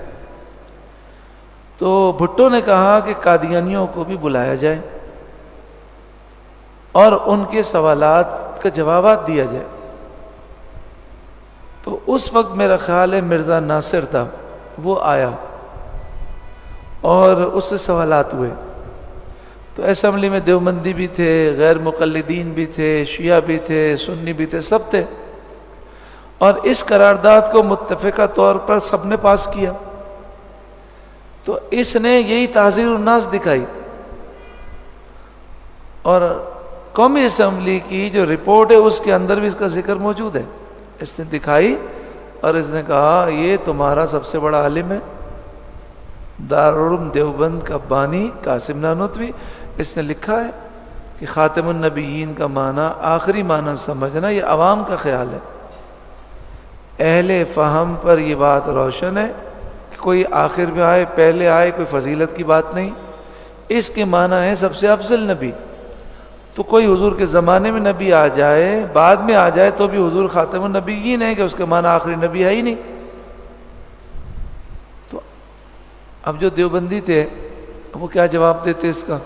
تو بھٹو نے کہا کہ قادیانیوں کو بھی بلایا جائے اور ان کے سوالات کا جوابات دیا جائے. تو اس وقت میرا خیال ہے مرزا ناصر تھا، وہ آیا اور اس سے سوالات ہوئے. تو اسمبلی میں دیوبندی بھی تھے، غیر مقلدین بھی تھے، شیعہ بھی تھے، سنی بھی تھے، سب تھے. اور اس قرارداد کو متفقہ طور پر سب نے پاس کیا. تو اس نے یہی تحذیر الناس دکھائی. اور قومی اسمبلی کی جو رپورٹ ہے اس کے اندر بھی اس کا ذکر موجود ہے. اس نے دکھائی اور اس نے کہا یہ تمہارا سب سے بڑا عالم ہے، دارالعلوم دیوبند کا بانی قاسم نانوتوی، اس نے لکھا ہے کہ خاتم النبیین کا معنی آخری معنی سمجھنا یہ عوام کا خیال ہے، اہل فہم پر یہ بات روشن ہے کہ کوئی آخر میں آئے پہلے آئے کوئی فضیلت کی بات نہیں، اس کے معنی ہے سب سے افضل نبی۔ تو کوئی حضور کے زمانے میں نبی آ جائے بعد میں آ جائے تو بھی حضور خاتم النبیین ہے کہ اس کے معنی آخری نبی ہے ہی نہیں۔ تو اب جو دیوبندی تھے وہ کیا جواب دیتے اس کا؟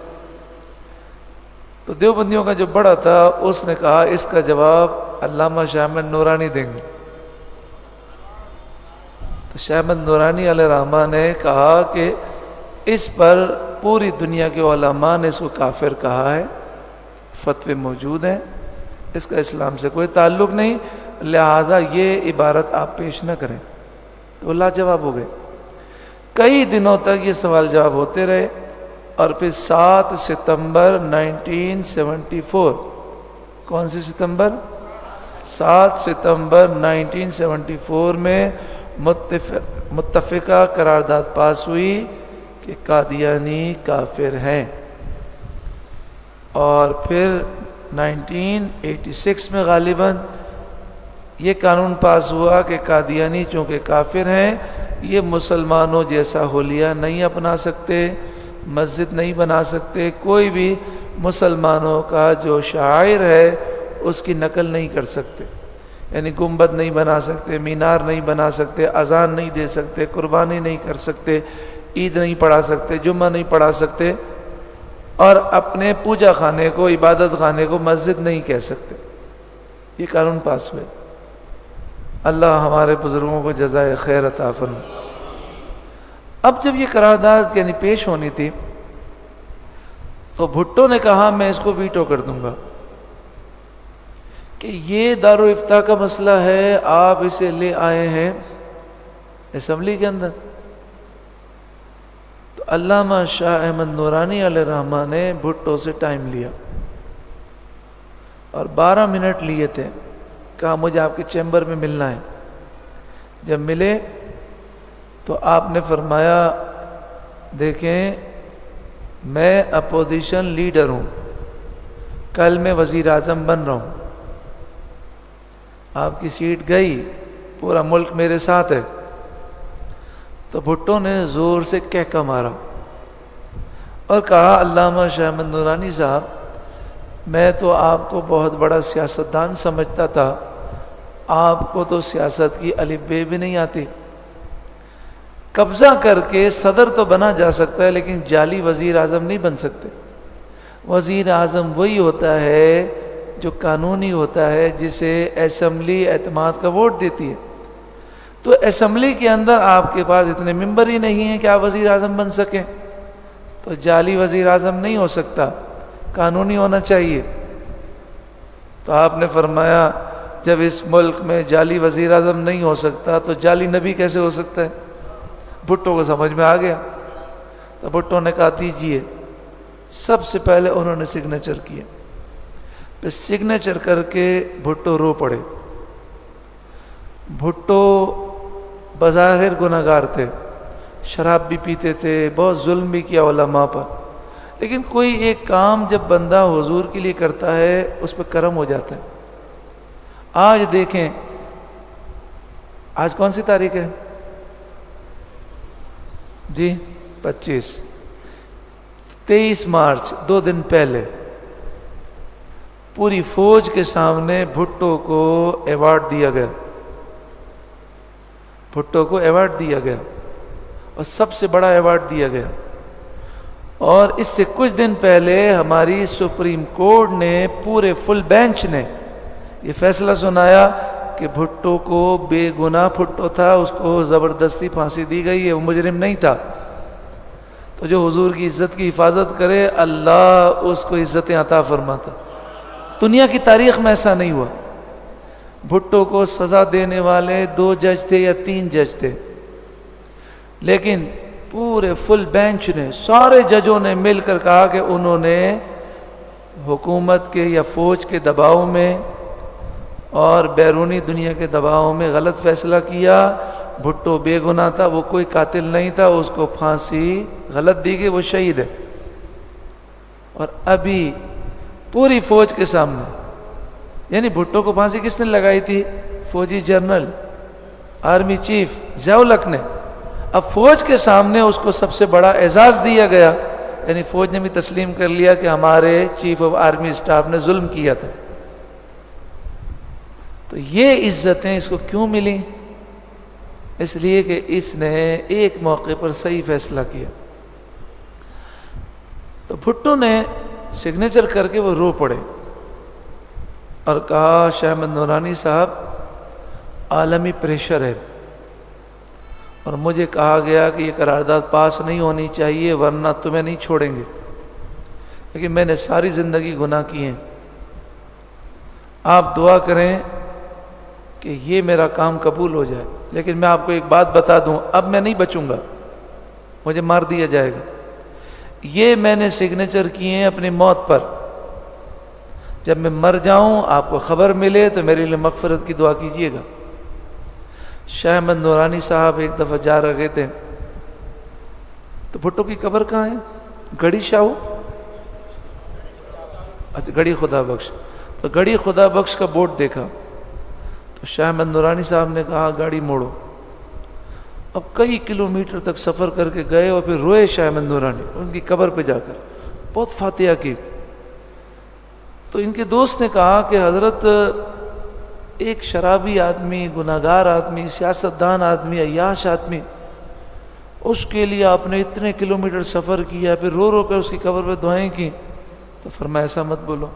تو دیوبندیوں کا جو بڑا تھا اس نے کہا اس کا جواب علامہ شاہ احمد نورانی دیں گے۔ تو شاہ احمد نورانی علیہ الرحمہ نے کہا کہ اس پر پوری دنیا کے علماء نے اس کو کافر کہا ہے، فتوے موجود ہیں، اس کا اسلام سے کوئی تعلق نہیں، لہذا یہ عبارت آپ پیش نہ کریں۔ تو لاجواب ہو گئے۔ کئی دنوں تک یہ سوال جواب ہوتے رہے، اور پھر 7 ستمبر 1974، کون سی ستمبر؟ 7 ستمبر 1974 میں متفقہ قرارداد پاس ہوئی کہ قادیانی کافر ہیں، اور پھر 1986 میں غالباً یہ قانون پاس ہوا کہ قادیانی چونکہ کافر ہیں یہ مسلمانوں جیسا حلیہ نہیں اپنا سکتے، مسجد نہیں بنا سکتے، کوئی بھی مسلمانوں کا جو شعائر ہے اس کی نقل نہیں کر سکتے، یعنی گنبد نہیں بنا سکتے، مینار نہیں بنا سکتے، اذان نہیں دے سکتے، قربانی نہیں کر سکتے، عید نہیں پڑھا سکتے، جمعہ نہیں پڑھا سکتے، اور اپنے پوجا خانے کو، عبادت خانے کو مسجد نہیں کہہ سکتے۔ یہ قانون پاس ہوئے۔ اللہ ہمارے بزرگوں کو جزائے خیر عطا فرمائے۔ اب جب یہ قرارداد یعنی پیش ہونی تھی تو بھٹو نے کہا میں اس کو ویٹو کر دوں گا کہ یہ دارالافتاء کا مسئلہ ہے، آپ اسے لے آئے ہیں اسمبلی کے اندر۔ تو علامہ شاہ احمد نورانی علیہ الرحمہ نے بھٹو سے ٹائم لیا اور 12 منٹ لیے تھے، کہا مجھے آپ کے چیمبر میں ملنا ہے۔ جب ملے تو آپ نے فرمایا دیکھیں میں اپوزیشن لیڈر ہوں، کل میں وزیر اعظم بن رہا ہوں، آپ کی سیٹ گئی، پورا ملک میرے ساتھ ہے۔ تو بھٹو نے زور سے کہکا مارا اور کہا علامہ شاہ احمد نورانی صاحب میں تو آپ کو بہت بڑا سیاستدان سمجھتا تھا، آپ کو تو سیاست کی الف بے بھی نہیں آتی، قبضہ کر کے صدر تو بنا جا سکتا ہے لیکن جعلی وزیر اعظم نہیں بن سکتے۔ وزیر اعظم وہی ہوتا ہے جو قانونی ہوتا ہے، جسے اسمبلی اعتماد کا ووٹ دیتی ہے۔ تو اسمبلی کے اندر آپ کے پاس اتنے ممبر ہی نہیں ہیں کہ آپ وزیر اعظم بن سکیں، تو جعلی وزیر اعظم نہیں ہو سکتا، قانونی ہونا چاہیے۔ تو آپ نے فرمایا جب اس ملک میں جعلی وزیر اعظم نہیں ہو سکتا تو جعلی نبی کیسے ہو سکتا ہے؟ بھٹو کو سمجھ میں آ گیا۔ تو بھٹو نے کہا دیجیے۔ سب سے پہلے انہوں نے سگنیچر کیے، پھر سگنیچر کر کے بھٹو رو پڑے۔ بھٹو بظاہر گناہگار تھے، شراب بھی پیتے تھے، بہت ظلم بھی کیا علماء پر، لیکن کوئی ایک کام جب بندہ حضور کے لیے کرتا ہے اس پہ کرم ہو جاتا ہے۔ آج دیکھیں آج کون سی تاریخ ہے؟ جی 23 مارچ، 2 دن پہلے پوری فوج کے سامنے بھٹو کو ایوارڈ دیا گیا، بھٹو کو ایوارڈ دیا گیا اور سب سے بڑا ایوارڈ دیا گیا۔ اور اس سے کچھ دن پہلے ہماری سپریم کورٹ نے پورے فل بینچ نے یہ فیصلہ سنایا کہ بھٹو کو بے گناہ بھٹو تھا، اس کو زبردستی پھانسی دی گئی ہے، وہ مجرم نہیں تھا۔ تو جو حضور کی عزت کی حفاظت کرے اللہ اس کو عزتیں عطا فرماتا۔ دنیا کی تاریخ میں ایسا نہیں ہوا۔ بھٹو کو سزا دینے والے 2 جج تھے یا 3 جج تھے، لیکن پورے فل بینچ نے، سارے ججوں نے مل کر کہا کہ انہوں نے حکومت کے یا فوج کے دباؤ میں اور بیرونی دنیا کے دباؤ میں غلط فیصلہ کیا، بھٹو بے گناہ تھا، وہ کوئی قاتل نہیں تھا، اس کو پھانسی غلط دی گئی، وہ شہید ہے۔ اور ابھی پوری فوج کے سامنے، یعنی بھٹو کو پھانسی کس نے لگائی تھی؟ فوجی جنرل آرمی چیف ضیاء الحق نے۔ اب فوج کے سامنے اس کو سب سے بڑا اعزاز دیا گیا، یعنی فوج نے بھی تسلیم کر لیا کہ ہمارے چیف آف آرمی اسٹاف نے ظلم کیا تھا۔ تو یہ عزتیں اس کو کیوں ملی؟ اس لیے کہ اس نے ایک موقع پر صحیح فیصلہ کیا۔ تو بھٹو نے سگنیچر کر کے وہ رو پڑے اور کہا شاہ احمد نورانی صاحب عالمی پریشر ہے اور مجھے کہا گیا کہ یہ قرارداد پاس نہیں ہونی چاہیے ورنہ تمہیں نہیں چھوڑیں گے، لیکن میں نے ساری زندگی گناہ کیے ہیں، آپ دعا کریں کہ یہ میرا کام قبول ہو جائے۔ لیکن میں آپ کو ایک بات بتا دوں، اب میں نہیں بچوں گا، مجھے مار دیا جائے گا۔ یہ میں نے سگنیچر کیے ہیں اپنی موت پر، جب میں مر جاؤں آپ کو خبر ملے تو میرے لیے مغفرت کی دعا کیجیے گا۔ شاہ احمد نورانی صاحب ایک دفعہ جا رہے تھے تو بھٹو کی قبر کہاں ہے؟ گڑھی شاہو، اچھا گڑھی خدا بخش، تو گڑھی خدا بخش کا بورڈ دیکھا تو شاہ احمد نورانی صاحب نے کہا گاڑی موڑو۔ اب کئی کلومیٹر تک سفر کر کے گئے اور پھر روئے شاہ احمد نورانی ان کی قبر پہ جا کر، بہت فاتحہ کی۔ تو ان کے دوست نے کہا کہ حضرت ایک شرابی آدمی، گناہگار آدمی، سیاستدان آدمی، عیاش آدمی، اس کے لیے آپ نے اتنے کلومیٹر سفر کیا، پھر رو رو کر اس کی قبر پہ دعائیں کی۔ تو فرمایا ایسا مت بولو،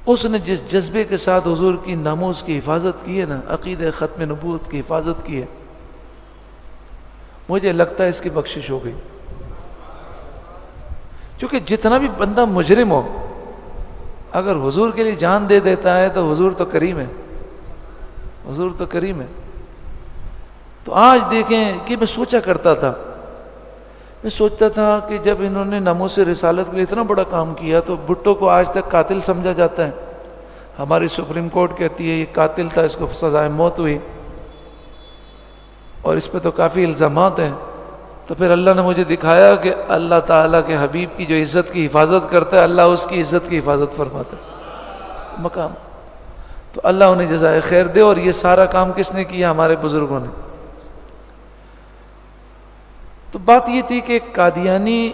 اس نے جس جذبے کے ساتھ حضور کی ناموس کی حفاظت کی ہے نا، عقیدہ ختم نبوت کی حفاظت کی ہے، مجھے لگتا ہے اس کی بخشش ہو گئی۔ کیونکہ جتنا بھی بندہ مجرم ہو، اگر حضور کے لیے جان دے دیتا ہے تو حضور تو کریم ہے، حضور تو کریم ہے۔ تو آج دیکھیں کہ میں سوچا کرتا تھا، میں سوچتا تھا کہ جب انہوں نے ناموس رسالت کے لیے اتنا بڑا کام کیا تو بھٹو کو آج تک قاتل سمجھا جاتا ہے۔ ہماری سپریم کورٹ کہتی ہے یہ قاتل تھا، اس کو سزائے موت ہوئی، اور اس پہ تو کافی الزامات ہیں۔ تو پھر اللہ نے مجھے دکھایا کہ اللہ تعالیٰ کے حبیب کی جو عزت کی حفاظت کرتا ہے، اللہ اس کی عزت کی حفاظت فرماتا ہے مقام۔ تو اللہ انہیں جزائے خیر دے۔ اور یہ سارا کام کس نے کیا؟ ہمارے بزرگوں نے۔ تو بات یہ تھی کہ قادیانی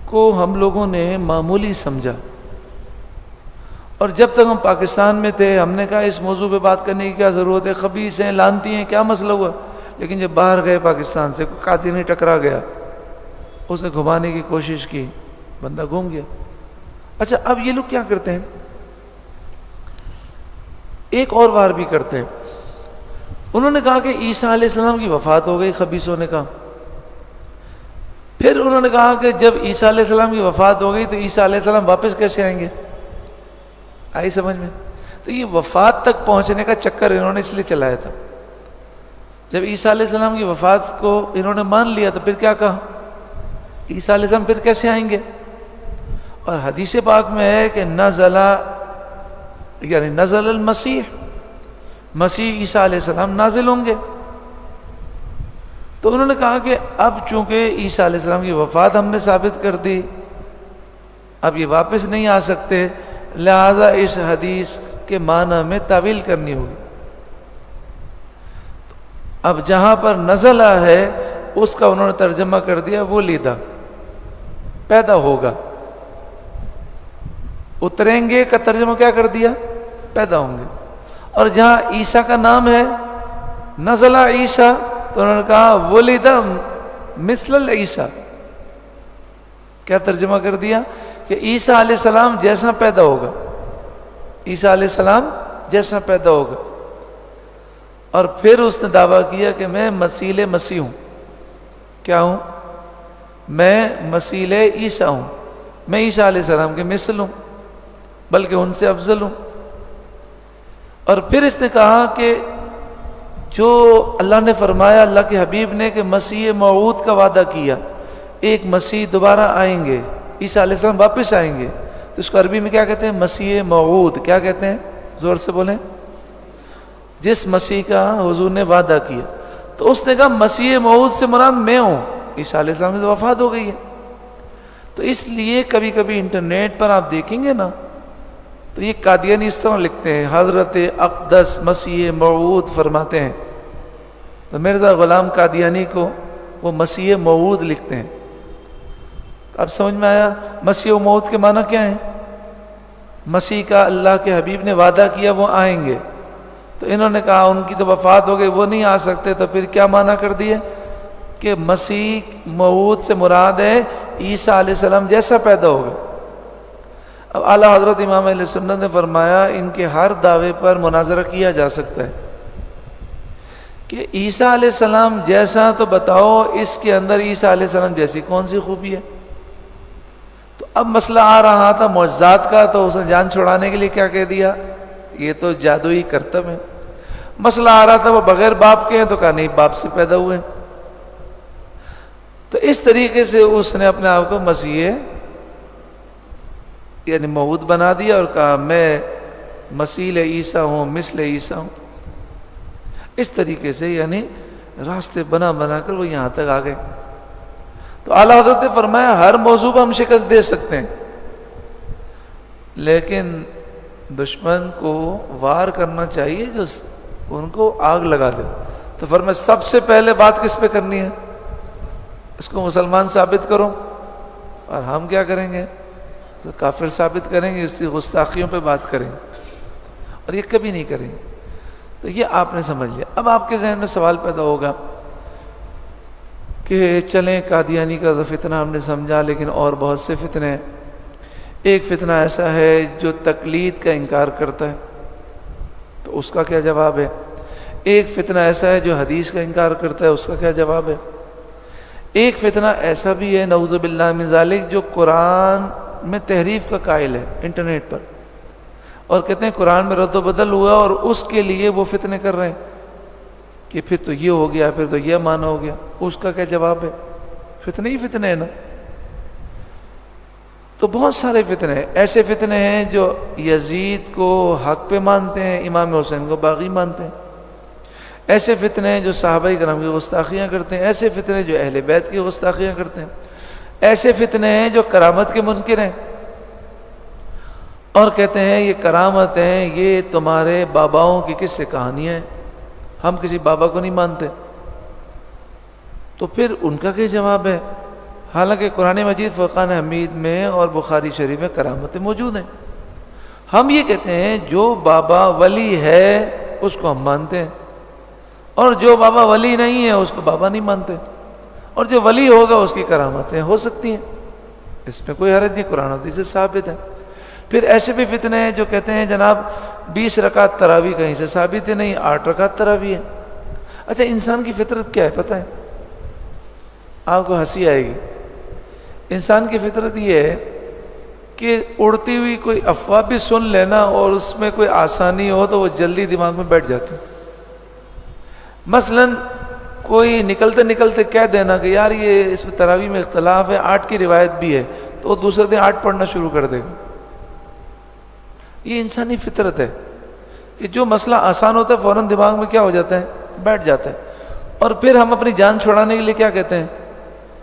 کو ہم لوگوں نے معمولی سمجھا، اور جب تک ہم پاکستان میں تھے ہم نے کہا اس موضوع پہ بات کرنے کی کیا ضرورت ہے، خبیث ہیں، لعنتی ہیں، کیا مسئلہ ہوا۔ لیکن جب باہر گئے پاکستان سے، کوئی قادیانی ٹکرا گیا، اس نے گھمانے کی کوشش کی، بندہ گھوم گیا۔ اچھا اب یہ لوگ کیا کرتے ہیں؟ ایک اور وار بھی کرتے ہیں۔ انہوں نے کہا کہ عیسیٰ علیہ السلام کی وفات ہو گئی، خبیثوں نے کہا۔ پھر انہوں نے کہا کہ جب عیسیٰ علیہ السلام کی وفات ہو گئی تو عیسیٰ علیہ السلام واپس کیسے آئیں گے؟ آئی سمجھ میں؟ تو یہ وفات تک پہنچنے کا چکر انہوں نے اس لیے چلایا تھا۔ جب عیسیٰ علیہ السلام کی وفات کو انہوں نے مان لیا تو پھر کیا کہا؟ عیسیٰ علیہ السلام پھر کیسے آئیں گے؟ اور حدیث پاک میں ہے کہ نزل المسیح، مسیح عیسیٰ علیہ السلام نازل ہوں گے۔ تو انہوں نے کہا کہ اب چونکہ عیسیٰ علیہ السلام کی وفات ہم نے ثابت کر دی، اب یہ واپس نہیں آ سکتے، لہذا اس حدیث کے معنی میں تعویل کرنی ہوگی۔ اب جہاں پر نزلہ ہے اس کا انہوں نے ترجمہ کر دیا ولیدہ، پیدا ہوگا۔ اتریں گے کا ترجمہ کیا کر دیا؟ پیدا ہوں گے۔ اور جہاں عیسیٰ کا نام ہے نزلہ عیسیٰ، تو انہوں نے کہا ولیدہ مثل عیسیٰ، کیا ترجمہ کر دیا؟ کہ عیسیٰ علیہ السلام جیسا پیدا ہوگا، عیسیٰ علیہ السلام جیسا پیدا ہوگا۔ اور پھر اس نے دعویٰ کیا کہ میں مثیل مسیح ہوں۔ کیا ہوں؟ میں مثیل عیسیٰ ہوں، میں عیسیٰ علیہ السلام کے مثل ہوں، بلکہ ان سے افضل ہوں۔ اور پھر اس نے کہا کہ جو اللہ نے فرمایا، اللہ کے حبیب نے، کہ مسیح موعود کا وعدہ کیا، ایک مسیح دوبارہ آئیں گے، عیسیٰ علیہ السلام واپس آئیں گے، تو اس کو عربی میں کیا کہتے ہیں؟ مسیح موعود۔ کیا کہتے ہیں؟ زور سے بولیں۔ جس مسیح کا حضور نے وعدہ کیا، تو اس نے کہا مسیح موعود سے مراد میں ہوں، عیسیٰ علیہ السلام کی تو وفات ہو گئی ہے۔ تو اس لیے کبھی کبھی انٹرنیٹ پر آپ دیکھیں گے نا، تو یہ قادیانی اس طرح لکھتے ہیں، حضرت اقدس مسیح موعود فرماتے ہیں، تو مرزا غلام قادیانی کو وہ مسیح موعود لکھتے ہیں۔ اب سمجھ میں آیا مسیح موعود کے معنی کیا ہیں؟ مسیح کا اللہ کے حبیب نے وعدہ کیا وہ آئیں گے، تو انہوں نے کہا ان کی تو وفات ہو گئی، وہ نہیں آ سکتے، تو پھر کیا معنی کر دیے کہ مسیح موعود سے مراد ہے عیسیٰ علیہ السلام جیسا پیدا ہوگا۔ اب اعلیٰ حضرت امام اہل سنت نے فرمایا ان کے ہر دعوے پر مناظرہ کیا جا سکتا ہے کہ عیسیٰ علیہ السلام جیسا تو بتاؤ، اس کے اندر عیسیٰ علیہ السلام جیسی کون سی خوبی ہے؟ تو اب مسئلہ آ رہا تھا معجزات کا، تو اس نے جان چھڑانے کے لیے کیا کہہ دیا، یہ تو جادوئی کرتب ہے۔ مسئلہ آ رہا تھا وہ بغیر باپ کے ہیں، تو کہا نہیں باپ سے پیدا ہوئے۔ تو اس طریقے سے اس نے اپنے آپ کو مسیح یعنی موعود بنا دیا اور کہا میں مثیل عیسیٰ ہوں، مثل عیسیٰ ہوں۔ اس طریقے سے یعنی راستے بنا بنا کر وہ یہاں تک آ گئے۔ تو اعلیٰ حضرت نے فرمایا ہر موضوع پر ہم شکست دے سکتے ہیں، لیکن دشمن کو وار کرنا چاہیے جو ان کو آگ لگا دے۔ تو فرمایا سب سے پہلے بات کس پہ کرنی ہے؟ اس کو مسلمان ثابت کرو، اور ہم کیا کریں گے؟ تو کافر ثابت کریں گے، اس کی گستاخیوں پہ بات کریں گے، اور یہ کبھی نہیں کریں گے۔ تو یہ آپ نے سمجھ لیا۔ اب آپ کے ذہن میں سوال پیدا ہوگا کہ چلیں قادیانی کا فتنہ ہم نے سمجھا، لیکن اور بہت سے فتنے ہیں۔ ایک فتنہ ایسا ہے جو تقلید کا انکار کرتا ہے، تو اس کا کیا جواب ہے؟ ایک فتنہ ایسا ہے جو حدیث کا انکار کرتا ہے، اس کا کیا جواب ہے؟ ایک فتنہ ایسا بھی ہے نعوذ باللہ من ذالک جو قرآن میں تحریف کا قائل ہے انٹرنیٹ پر، اور کہتے ہیں قرآن میں رد و بدل ہوا اور اس کے لیے وہ فتنے کر رہے ہیں کہ پھر تو یہ ہو گیا، پھر تو یہ معنی ہو گیا۔ اس کا کیا جواب ہے؟ فتنے ہی فتنے ہیں نا۔ تو بہت سارے فتنے ہیں، ایسے فتنے ہیں جو یزید کو حق پہ مانتے ہیں، امام حسین کو باغی مانتے ہیں۔ ایسے فتنے ہیں جو صحابہ کرام کی گستاخیاں کرتے ہیں، ایسے فتنے جو اہل بیت کی گستاخیاں کرتے ہیں، ایسے فتنے ہیں جو کرامت کے منکر ہیں اور کہتے ہیں یہ کرامت ہیں، یہ تمہارے باباؤں کی قصے کہانیاں ہیں، ہم کسی بابا کو نہیں مانتے۔ تو پھر ان کا کیا جواب ہے؟ حالانکہ قرآن مجید فرقان حمید میں اور بخاری شریف میں کرامتیں موجود ہیں۔ ہم یہ کہتے ہیں جو بابا ولی ہے اس کو ہم مانتے ہیں، اور جو بابا ولی نہیں ہے اس کو بابا نہیں مانتے، اور جو ولی ہوگا اس کی کرامتیں ہو سکتی ہیں، اس میں کوئی حرج نہیں، قرآن حدیث سے ثابت ہے۔ پھر ایسے بھی فتنے ہیں جو کہتے ہیں جناب 20 رکعت تراویح کہیں سے ثابت ہے نہیں، 8 رکعت تراویح ہے۔ اچھا انسان کی فطرت کیا ہے پتہ ہے؟ آپ کو ہنسی آئے گی۔ انسان کی فطرت یہ ہے کہ اڑتی ہوئی کوئی افواہ بھی سن لینا اور اس میں کوئی آسانی ہو تو وہ جلدی دماغ میں بیٹھ جاتی۔ مثلا کوئی نکلتے نکلتے کہہ دینا کہ یار یہ اس میں تراویح میں اختلاف ہے، 8 کی روایت بھی ہے، تو وہ دوسرے دن 8 پڑھنا شروع کر دے گا۔ یہ انسانی فطرت ہے کہ جو مسئلہ آسان ہوتا ہے فوراً دماغ میں کیا ہو جاتا ہے؟ بیٹھ جاتا ہے۔ اور پھر ہم اپنی جان چھڑانے کے لیے کیا کہتے ہیں؟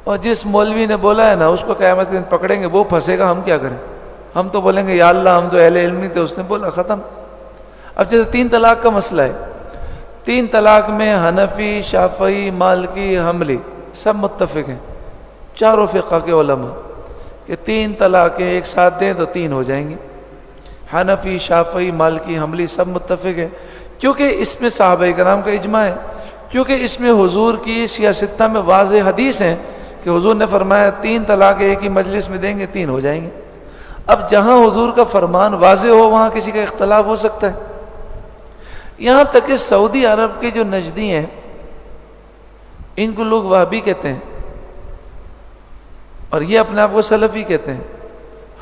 اور جس مولوی نے بولا ہے نا اس کو قیامت کے دن پکڑیں گے، وہ پھنسے گا، ہم کیا کریں؟ ہم تو بولیں گے یا اللہ ہم تو اہل علم نہیں تھے، اس نے بولا، ختم۔ اب جیسے 3 طلاق کا مسئلہ ہے، 3 طلاق میں حنفی، شافعی، مالکی، حنبلی سب متفق ہیں، چاروں فقہ کے علماء، کہ 3 طلاقیں ایک ساتھ دیں تو 3 ہو جائیں گی۔ حنفی، شافعی، مالکی، حنبلی سب متفق ہیں، کیونکہ اس میں صحابہ کرام کا اجماع ہے، کیونکہ اس میں حضور کی سیاستہ میں واضح حدیث ہیں کہ حضور نے فرمایا 3 طلاق ایک ہی مجلس میں دیں گے 3 ہو جائیں گے۔ اب جہاں حضور کا فرمان واضح ہو وہاں کسی کا اختلاف ہو سکتا ہے۔ یہاں تک کہ سعودی عرب کے جو نجدی ہیں ان کو لوگ وہابی کہتے ہیں اور یہ اپنے آپ کو سلفی کہتے ہیں،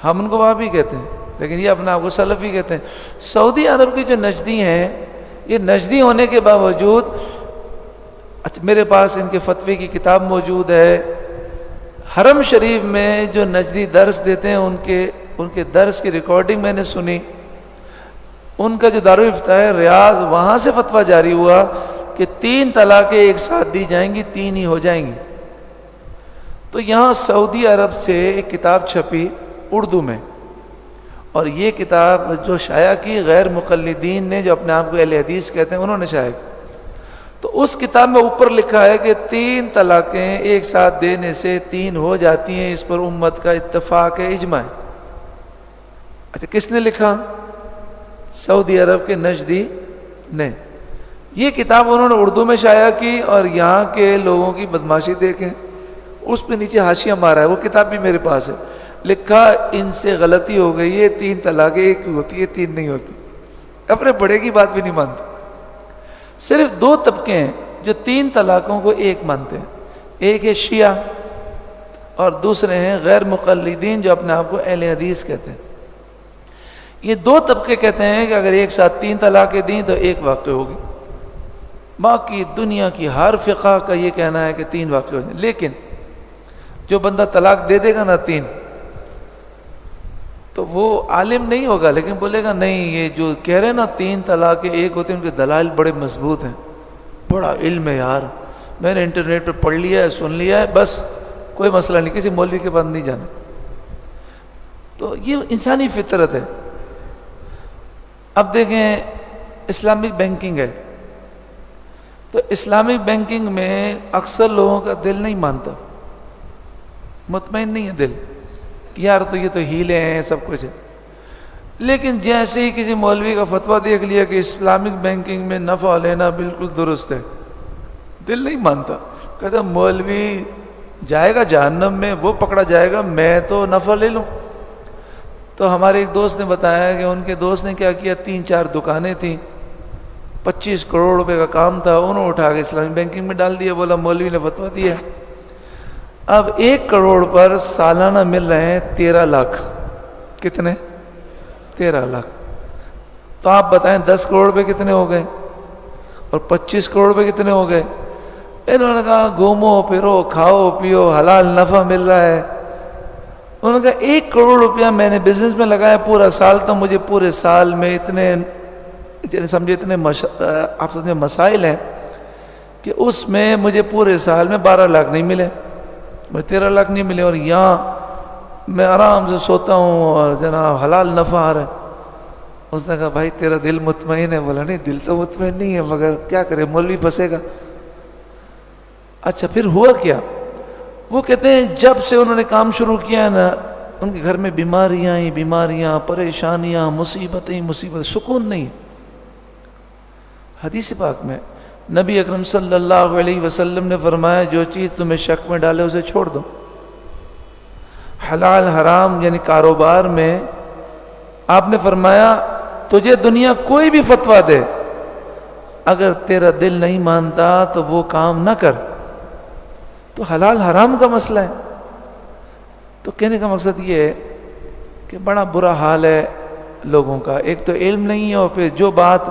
ہم ان کو وہابی کہتے ہیں لیکن یہ اپنے آپ کو سلفی کہتے ہیں۔ سعودی عرب کے جو نجدی ہیں یہ نجدی ہونے کے باوجود، میرے پاس ان کے فتوی کی کتاب موجود ہے، حرم شریف میں جو نجدی درس دیتے ہیں ان کے درس کی ریکارڈنگ میں نے سنی، ان کا جو دارالفتاء ہے ریاض، وہاں سے فتویٰ جاری ہوا کہ 3 طلاقیں ایک ساتھ دی جائیں گی، 3 ہی ہو جائیں گی۔ تو یہاں سعودی عرب سے ایک کتاب چھپی اردو میں، اور یہ کتاب جو شائع کی غیر مقلدین نے، جو اپنے آپ کو اہل حدیث کہتے ہیں، انہوں نے شائع کی۔ تو اس کتاب میں اوپر لکھا ہے کہ 3 طلاقیں ایک ساتھ دینے سے 3 ہو جاتی ہیں، اس پر امت کا اتفاق ہے، اجماع ہے۔ اچھا، کس نے لکھا؟ سعودی عرب کے نجدی نے۔ یہ کتاب انہوں نے اردو میں شائع کی، اور یہاں کے لوگوں کی بدماشی دیکھیں، اس پہ نیچے حاشیہ مارا ہے، وہ کتاب بھی میرے پاس ہے، لکھا ان سے غلطی ہو گئی ہے، 3 طلاقیں ایک ہوتی ہے، 3 نہیں ہوتی۔ اپنے بڑے کی بات بھی نہیں مانتے۔ صرف 2 طبقے ہیں جو 3 طلاقوں کو ایک مانتے ہیں، ایک ہے شیعہ اور دوسرے ہیں غیر مقلدین جو اپنے آپ کو اہل حدیث کہتے ہیں۔ یہ 2 طبقے کہتے ہیں کہ اگر ایک ساتھ 3 طلاقیں دیں تو ایک واقع ہوگی۔ باقی دنیا کی ہر فقہ کا یہ کہنا ہے کہ 3 واقع ہو جائیں، لیکن جو بندہ طلاق دے دے گا نا 3، تو وہ عالم نہیں ہوگا، لیکن بولے گا نہیں، یہ جو کہہ رہے ہیں نا 3 طلاقیں ایک ہوتی ہیں، ان کے دلائل بڑے مضبوط ہیں، بڑا علم ہے یار، میں نے انٹرنیٹ پہ پڑھ لیا ہے، سن لیا ہے، بس کوئی مسئلہ نہیں، کسی مولوی کے پاس نہیں جانا۔ تو یہ انسانی فطرت ہے۔ اب دیکھیں، اسلامک بینکنگ ہے، تو اسلامک بینکنگ میں اکثر لوگوں کا دل نہیں مانتا، مطمئن نہیں ہے دل، یار تو یہ تو ہیلے ہیں، سب کچھ ہے۔ لیکن جیسے ہی کسی مولوی کا فتویٰ دیکھ لیا کہ اسلامک بینکنگ میں نفع لینا بالکل درست ہے، دل نہیں مانتا، کہتا مولوی جائے گا جہنم میں، وہ پکڑا جائے گا، میں تو نفع لے لوں۔ تو ہمارے ایک دوست نے بتایا کہ ان کے دوست نے کیا کیا، 3-4 دکانیں تھیں، 25 کروڑ روپے کا کام تھا، انہوں نے اٹھا کے اسلامک بینکنگ میں ڈال دیا، بولا مولوی نے فتویٰ دیا۔ اب 1 کروڑ پر سالانہ مل رہے ہیں 13 لاکھ۔ کتنے؟ 13 لاکھ۔ تو آپ بتائیں 10 کروڑ روپے کتنے ہو گئے اور 25 کروڑ روپے کتنے ہو گئے؟ انہوں نے کہا گھومو پھرو، کھاؤ پیو، حلال نفع مل رہا ہے۔ انہوں نے کہا 1 کروڑ روپیہ میں نے بزنس میں لگایا پورا سال، تو مجھے پورے سال میں اتنے سمجھے اتنے آپ سمجھے مسائل ہیں کہ اس میں مجھے پورے سال میں 12 لاکھ نہیں ملے، مجھے 13 لاکھ نہیں ملے، اور یہاں میں آرام سے سوتا ہوں اور جناب حلال نفع آ رہا ہے۔ اس نے کہا بھائی تیرا دل مطمئن ہے؟ بولا نہیں، دل تو مطمئن نہیں ہے، مگر کیا کرے، مولوی پھنسے گا۔ اچھا پھر ہوا کیا؟ وہ کہتے ہیں جب سے انہوں نے کام شروع کیا نا، ان کے گھر میں بیماریاں ہی بیماریاں، پریشانیاں، مصیبتیں مصیبت، سکون نہیں۔ حدیث پاک میں نبی اکرم صلی اللہ علیہ وسلم نے فرمایا جو چیز تمہیں شک میں ڈالے اسے چھوڑ دو۔ حلال حرام یعنی کاروبار میں آپ نے فرمایا تجھے دنیا کوئی بھی فتویٰ دے، اگر تیرا دل نہیں مانتا تو وہ کام نہ کر۔ تو حلال حرام کا مسئلہ ہے۔ تو کہنے کا مقصد یہ ہے کہ بڑا برا حال ہے لوگوں کا، ایک تو علم نہیں ہے، اور پھر جو بات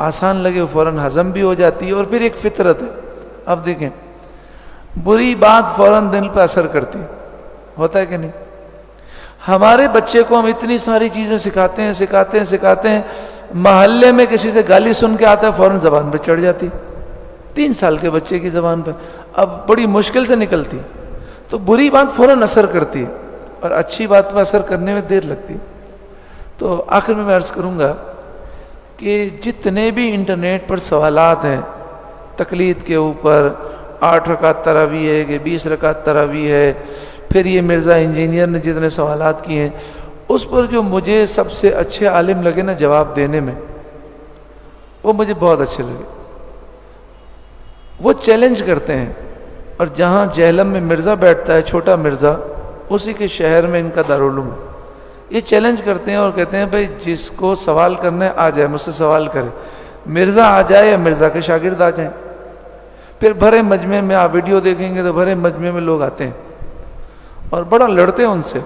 آسان لگے وہ فوراً ہضم بھی ہو جاتی ہے، اور پھر ایک فطرت ہے۔ اب دیکھیں، بری بات فوراً دل پہ اثر کرتی ہوتا ہے کہ نہیں؟ ہمارے بچے کو ہم اتنی ساری چیزیں سکھاتے ہیں، محلے میں کسی سے گالی سن کے آتا ہے فوراً زبان پہ چڑھ جاتی، 3 سال کے بچے کی زبان پہ اب بڑی مشکل سے نکلتی۔ تو بری بات فوراً اثر کرتی ہے، اور اچھی بات پہ اثر کرنے میں دیر لگتی۔ تو آخر میں عرض کروں گا کہ جتنے بھی انٹرنیٹ پر سوالات ہیں تقلید کے اوپر، 8 رکعت تراویح ہے کہ 20 رکعت تراویح ہے، پھر یہ مرزا انجینئر نے جتنے سوالات کیے ہیں، اس پر جو مجھے سب سے اچھے عالم لگے نا جواب دینے میں، وہ مجھے بہت اچھے لگے۔ وہ چیلنج کرتے ہیں، اور جہاں جہلم میں مرزا بیٹھتا ہے، چھوٹا مرزا، اسی کے شہر میں ان کا دارالعلوم ہے، یہ چیلنج کرتے ہیں اور کہتے ہیں بھائی جس کو سوال کرنا ہے آ جائے، مجھ سے سوال کرے، مرزا آ جائے یا مرزا کے شاگرد آ جائیں۔ پھر بھرے مجمع میں آپ ویڈیو دیکھیں گے تو بھرے مجمع میں لوگ آتے ہیں اور بڑا لڑتے ہیں ان سے،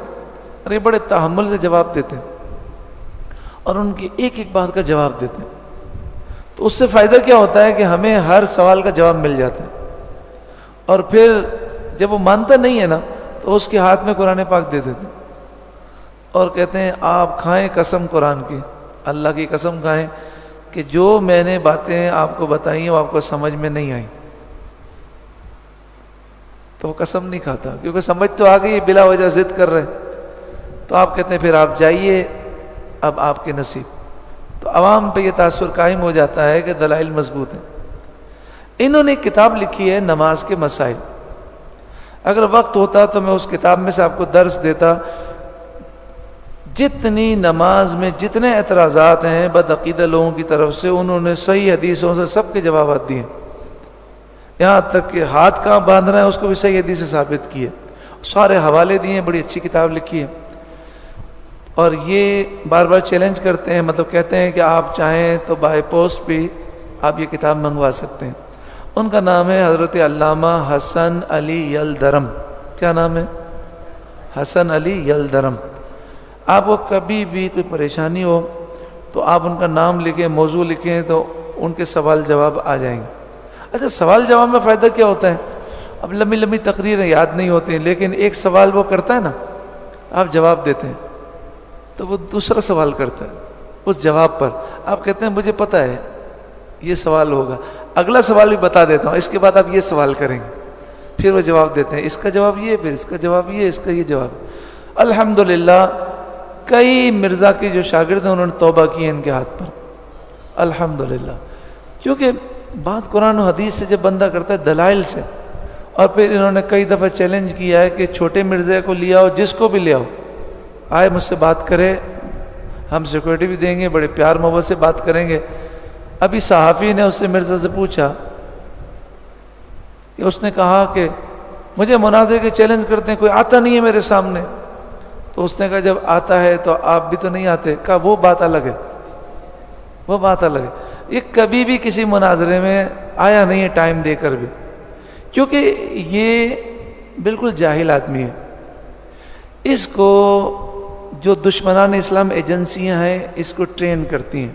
اور یہ بڑے تحمل سے جواب دیتے ہیں، اور ان کی ایک ایک بات کا جواب دیتے ہیں۔ تو اس سے فائدہ کیا ہوتا ہے کہ ہمیں ہر سوال کا جواب مل جاتا ہے، اور پھر جب وہ مانتا نہیں ہے نا تو اس کے ہاتھ میں قرآن پاک دے دیتے ہیں اور کہتے ہیں آپ کھائیں قسم قرآن کی، اللہ کی قسم کھائیں کہ جو میں نے باتیں آپ کو بتائی ہیں وہ آپ کو سمجھ میں نہیں آئیں، تو وہ قسم نہیں کھاتا، کیونکہ سمجھ تو آ گئی، بلا وجہ ضد کر رہے تو آپ کہتے ہیں پھر آپ جائیے، اب آپ کے نصیب۔ تو عوام پہ یہ تاثر قائم ہو جاتا ہے کہ دلائل مضبوط ہیں۔ انہوں نے ایک کتاب لکھی ہے نماز کے مسائل، اگر وقت ہوتا تو میں اس کتاب میں سے آپ کو درس دیتا۔ جتنی نماز میں جتنے اعتراضات ہیں بدعقیدہ لوگوں کی طرف سے، انہوں نے صحیح حدیثوں سے سب کے جوابات دیے، یہاں تک کہ ہاتھ کہاں باندھنا ہے اس کو بھی صحیح حدیث سے ثابت کیے، سارے حوالے دیے ہیں، بڑی اچھی کتاب لکھی ہے۔ اور یہ بار بار چیلنج کرتے ہیں، مطلب کہتے ہیں کہ آپ چاہیں تو بائی پوسٹ بھی آپ یہ کتاب منگوا سکتے ہیں۔ ان کا نام ہے حضرت علامہ حسن علی یلدرم۔ کیا نام ہے؟ حسن علی یلدرم۔ آپ کو کبھی بھی کوئی پریشانی ہو تو آپ ان کا نام لکھیں، موضوع لکھیں، تو ان کے سوال جواب آ جائیں گے۔ اچھا، سوال جواب میں فائدہ کیا ہوتا ہے؟ اب لمبی لمبی تقریریں یاد نہیں ہوتی ہیں، لیکن ایک سوال وہ کرتا ہے نا، آپ جواب دیتے ہیں تو وہ دوسرا سوال کرتا ہے، اس جواب پر آپ کہتے ہیں مجھے پتہ ہے یہ سوال ہوگا، اگلا سوال بھی بتا دیتا ہوں، اس کے بعد آپ یہ سوال کریں گے، پھر وہ جواب دیتے ہیں، اس کا جواب یہ، پھر اس کا جواب یہ، اس کا یہ جواب۔ الحمدللہ کئی مرزا کے جو شاگرد ہیں انہوں نے توبہ کی ہے ان کے ہاتھ پر، الحمدللہ، کیونکہ بات قرآن و حدیث سے جب بندہ کرتا ہے، دلائل سے۔ اور پھر انہوں نے کئی دفعہ چیلنج کیا ہے کہ چھوٹے مرزا کو لے آؤ، جس کو بھی لے آؤ، آئے مجھ سے بات کرے، ہم سیکورٹی بھی دیں گے، بڑے پیار محبت سے بات کریں گے۔ ابھی صحافی نے اس سے مرزا سے پوچھا کہ اس نے کہا کہ مجھے مناظرے کے چیلنج کرتے ہیں، کوئی آتا نہیں ہے میرے سامنے، تو اس نے کہا جب آتا ہے تو آپ بھی تو نہیں آتے، کہا وہ بات الگ ہے، وہ بات الگ ہے، یہ کبھی بھی کسی مناظرے میں آیا نہیں ہے ٹائم دے کر بھی، کیونکہ یہ بالکل جاہل آدمی ہے۔ اس کو جو دشمنان اسلام ایجنسیاں ہیں اس کو ٹرین کرتی ہیں،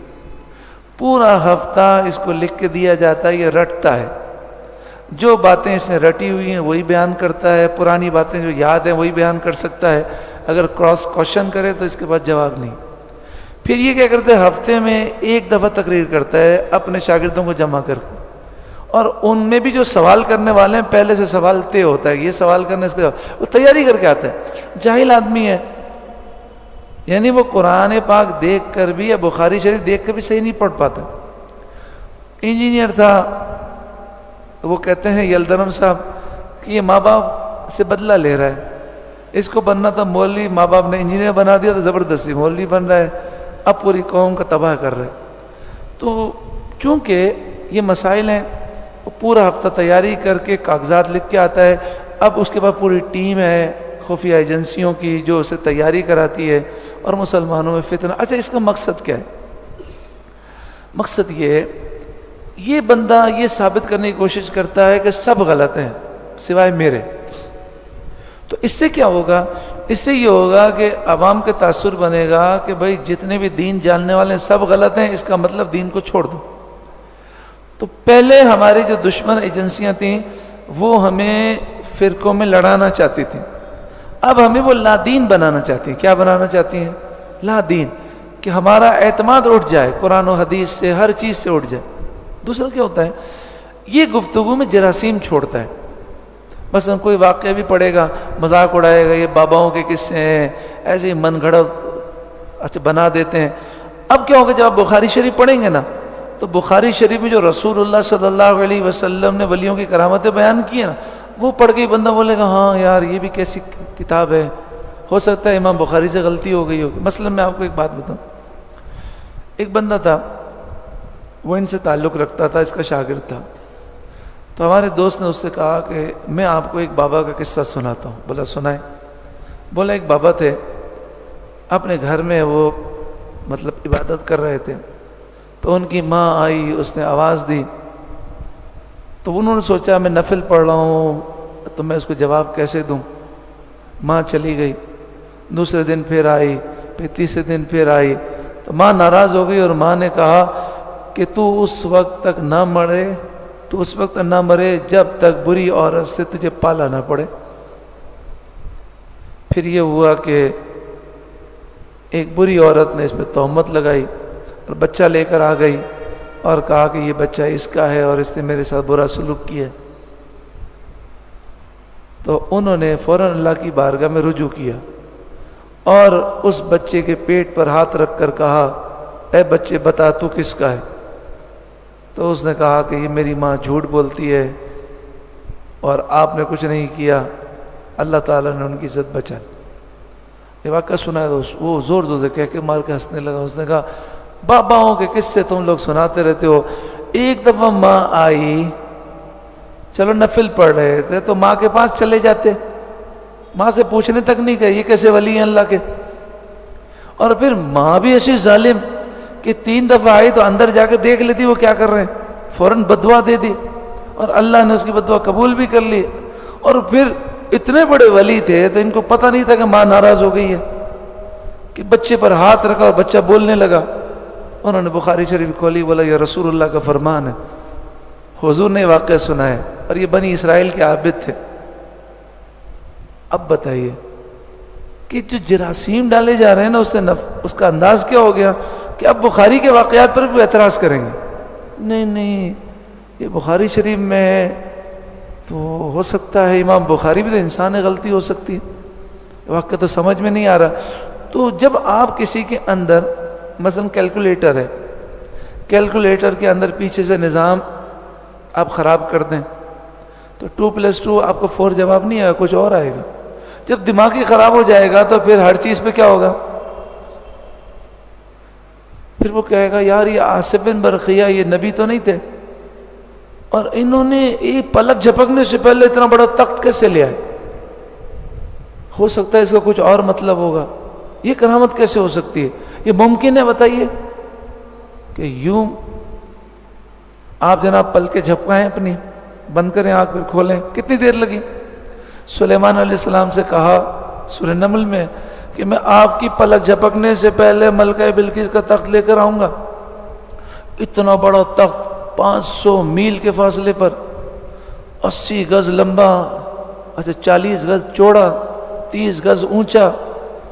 پورا ہفتہ اس کو لکھ کے دیا جاتا ہے، یہ رٹتا ہے، جو باتیں اس نے رٹی ہوئی ہیں وہی بیان کرتا ہے، پرانی باتیں جو یاد ہیں وہی بیان کر سکتا ہے، اگر کراس کوشچن کرے تو اس کے بعد جواب نہیں۔ پھر یہ کیا کرتا ہے، ہفتے میں ایک دفعہ تقریر کرتا ہے اپنے شاگردوں کو جمع کر کے، اور ان میں بھی جو سوال کرنے والے ہیں پہلے سے سوال طے ہوتا ہے، یہ سوال کرنے، اس کا وہ تیاری کر کے آتا ہے۔ جاہل آدمی ہے، یعنی وہ قرآن پاک دیکھ کر بھی یا بخاری شریف دیکھ کر بھی صحیح نہیں پڑھ پاتا۔ انجینئر تھا، وہ کہتے ہیں یلدرم صاحب کہ یہ ماں باپ سے بدلہ لے رہا ہے، اس کو بننا تھا مولوی، ماں باپ نے انجینئر بنا دیا تو زبردستی مولوی بن رہا ہے، اب پوری قوم کا تباہ کر رہا ہے۔ تو چونکہ یہ مسائل ہیں، وہ پورا ہفتہ تیاری کر کے کاغذات لکھ کے آتا ہے، اب اس کے بعد پوری ٹیم ہے خفیہ ایجنسیوں کی جو اسے تیاری کراتی ہے، اور مسلمانوں میں فتنہ۔ اچھا، اس کا مقصد کیا ہے؟ مقصد یہ ہے، یہ بندہ یہ ثابت کرنے کی کوشش کرتا ہے کہ سب غلط ہیں سوائے میرے۔ تو اس سے کیا ہوگا؟ اس سے یہ ہوگا کہ عوام کے تاثر بنے گا کہ بھائی جتنے بھی دین جاننے والے ہیں سب غلط ہیں، اس کا مطلب دین کو چھوڑ دو۔ تو پہلے ہماری جو دشمن ایجنسیاں تھیں وہ ہمیں فرقوں میں لڑانا چاہتی تھیں، اب ہمیں وہ لا دین بنانا چاہتی ہیں۔ کیا بنانا چاہتی ہیں؟ لا دین، کہ ہمارا اعتماد اٹھ جائے، قرآن و حدیث سے، ہر چیز سے اٹھ جائے۔ دوسرا کیا ہوتا ہے، یہ گفتگو میں جراثیم چھوڑتا ہے۔ مثلا کوئی واقعہ بھی پڑھے گا، مذاق اڑائے گا، یہ باباؤں کے قصے ہیں، ایسے ہی من گھڑت اچھا بنا دیتے ہیں۔ اب کیا ہوگا، جب آپ بخاری شریف پڑھیں گے نا تو بخاری شریف میں جو رسول اللہ صلی اللہ علیہ وسلم نے ولیوں کی کرامتیں بیان کی ہیں نا، وہ پڑھ کے بندہ بولے گا ہاں یار یہ بھی کیسی کتاب ہے، ہو سکتا ہے امام بخاری سے غلطی ہو گئی ہوگی۔ مثلا میں آپ کو ایک بات بتاؤں، ایک بندہ تھا، وہ ان سے تعلق رکھتا تھا، اس کا شاگرد تھا، تو ہمارے دوست نے اس سے کہا کہ میں آپ کو ایک بابا کا قصہ سناتا ہوں۔ بولا سنائے۔ بولا ایک بابا تھے، اپنے گھر میں وہ مطلب عبادت کر رہے تھے، تو ان کی ماں آئی، اس نے آواز دی، تو انہوں نے سوچا میں نفل پڑھ رہا ہوں تو میں اس کو جواب کیسے دوں۔ ماں چلی گئی، دوسرے دن پھر آئی، پھر تیسرے دن پھر آئی، تو ماں ناراض ہو گئی اور ماں نے کہا کہ تو اس وقت تک نہ مرے جب تک بری عورت سے تجھے پالا نہ پڑے۔ پھر یہ ہوا کہ ایک بری عورت نے اس پہ تہمت لگائی، اور بچہ لے کر آ گئی اور کہا کہ یہ بچہ اس کا ہے اور اس نے میرے ساتھ برا سلوک کیا. تو انہوں نے فوراً اللہ کی بارگاہ میں رجوع کیا اور اس بچے کے پیٹ پر ہاتھ رکھ کر کہا اے بچے بتا تو کس کا ہے. تو اس نے کہا کہ یہ میری ماں جھوٹ بولتی ہے اور آپ نے کچھ نہیں کیا, اللہ تعالیٰ نے ان کی عزت بچا. یہ واقعہ سنا ہے تو وہ زور زور سے کہہ کے مار کے ہنسنے لگا. اس نے کہا باباؤں کے قصے تم لوگ سناتے رہتے ہو, ایک دفعہ ماں آئی, چلو نفل پڑھ رہے تھے تو ماں کے پاس چلے جاتے, ماں سے پوچھنے تک نہیں کہ یہ کیسے ولی ہیں اللہ کے. اور پھر ماں بھی ایسی ظالم کہ 3 دفعہ آئی تو اندر جا کے دیکھ لیتی وہ کیا کر رہے ہیں, فوراً بدعا دے دی اور اللہ نے اس کی بدعا قبول بھی کر لی. اور پھر اتنے بڑے ولی تھے تو ان کو پتہ نہیں تھا کہ ماں ناراض ہو گئی ہے, کہ بچے پر ہاتھ رکھا اور بچہ بولنے لگا. انہوں نے بخاری شریف کھولی, بولا یہ رسول اللہ کا فرمان ہے, حضور نے واقعہ سنا ہے, اور یہ بنی اسرائیل کے عابد تھے. اب بتائیے کہ جو جراثیم ڈالے جا رہے ہیں نا اس کا انداز کیا ہو گیا کہ اب بخاری کے واقعات پر بھی اعتراض کریں گے. نہیں یہ بخاری شریف میں ہے تو ہو سکتا ہے امام بخاری بھی تو انسان ہے, غلطی ہو سکتی ہے, واقعہ تو سمجھ میں نہیں آ رہا. تو جب آپ کسی کے اندر مثلا کیلکولیٹر ہے, کیلکولیٹر کے اندر پیچھے سے نظام آپ خراب کر دیں تو 2+2 آپ کو 4 جواب نہیں آئے گا, کچھ اور آئے گا. جب دماغ ہی خراب ہو جائے گا تو پھر ہر چیز پہ کیا ہوگا, پھر وہ کہے گا یار یہ عاصب بن برقیہ یہ نبی تو نہیں تھے, اور انہوں نے ایک پلک جھپکنے سے پہلے اتنا بڑا تخت کیسے لیا ہے, ہو سکتا ہے اس کا کچھ اور مطلب ہوگا, یہ کرامت کیسے ہو سکتی ہے, یہ ممکن ہے بتائیے کہ یوں آپ جناب پل کے جھپکائیں اپنی, بند کریں آنکھ پھر کھولیں, کتنی دیر لگی. سلیمان علیہ السلام سے کہا سورہ نمل میں کہ میں آپ کی پلک جھپکنے سے پہلے ملکہ بلقیس کا تخت لے کر آؤں گا. اتنا بڑا تخت 500 میل کے فاصلے پر, 80 گز لمبا, 40 گز چوڑا, 30 گز اونچا,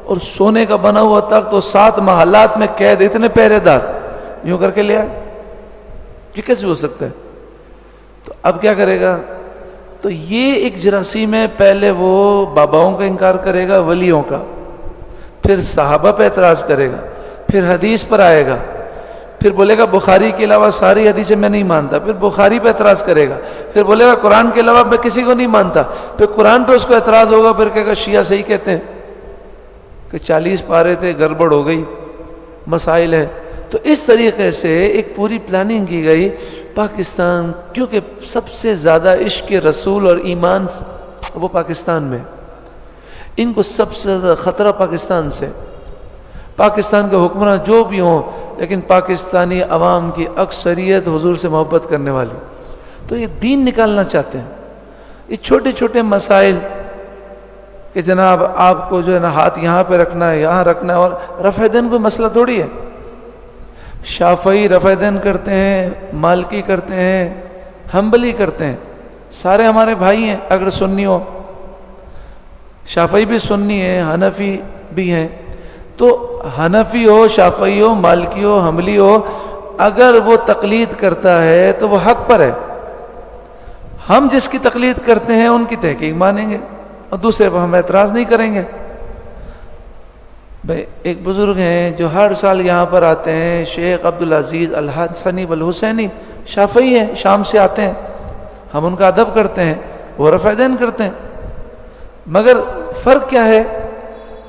اور سونے کا بنا ہوا تخت, اور 7 محلات میں قید, اتنے پہرے دار, یوں کر کے لے آئے. یہ کیسے ہو سکتا ہے؟ تو اب کیا کرے گا؟ تو یہ ایک جراثیم ہے. پہلے وہ باباؤں کا انکار کرے گا, ولیوں کا, پھر صحابہ پہ اعتراض کرے گا, پھر حدیث پر آئے گا, پھر بولے گا بخاری کے علاوہ ساری حدیثیں میں نہیں مانتا, پھر بخاری پہ اعتراض کرے گا, پھر بولے گا قرآن کے علاوہ میں کسی کو نہیں مانتا, پھر قرآن پہ اس کو اعتراض ہوگا, پھر کہے گا شیعہ صحیح کہتے ہیں کہ 40 پارے تھے, گڑبڑ ہو گئی, مسائل ہے. تو اس طریقے سے ایک پوری پلاننگ کی گئی. پاکستان کیونکہ سب سے زیادہ عشق رسول اور ایمان وہ پاکستان میں, ان کو سب سے زیادہ خطرہ پاکستان سے. پاکستان کے حکمراں جو بھی ہوں, لیکن پاکستانی عوام کی اکثریت حضور سے محبت کرنے والی, تو یہ دین نکالنا چاہتے ہیں. یہ چھوٹے چھوٹے مسائل کہ جناب آپ کو جو ہے نا ہاتھ یہاں پہ رکھنا ہے, یہاں رکھنا ہے, اور رفع دین کوئی مسئلہ تھوڑی ہے. شافعی رفع دین کرتے ہیں, مالکی کرتے ہیں, حنبلی کرتے ہیں, سارے ہمارے بھائی ہیں اگر سنی ہو. شافعی بھی سنی ہے, حنفی بھی ہیں. تو حنفی ہو, شافعی ہو, مالکی ہو, حنبلی ہو, اگر وہ تقلید کرتا ہے تو وہ حق پر ہے. ہم جس کی تقلید کرتے ہیں ان کی تحقیق مانیں گے اور دوسرے پر ہم اعتراض نہیں کریں گے. بھائی ایک بزرگ ہیں جو ہر سال یہاں پر آتے ہیں, شیخ عبدالعزیز الحسنی والحسینی, شافعی ہیں, شام سے آتے ہیں, ہم ان کا ادب کرتے ہیں, وہ رفع دین کرتے ہیں. مگر فرق کیا ہے؟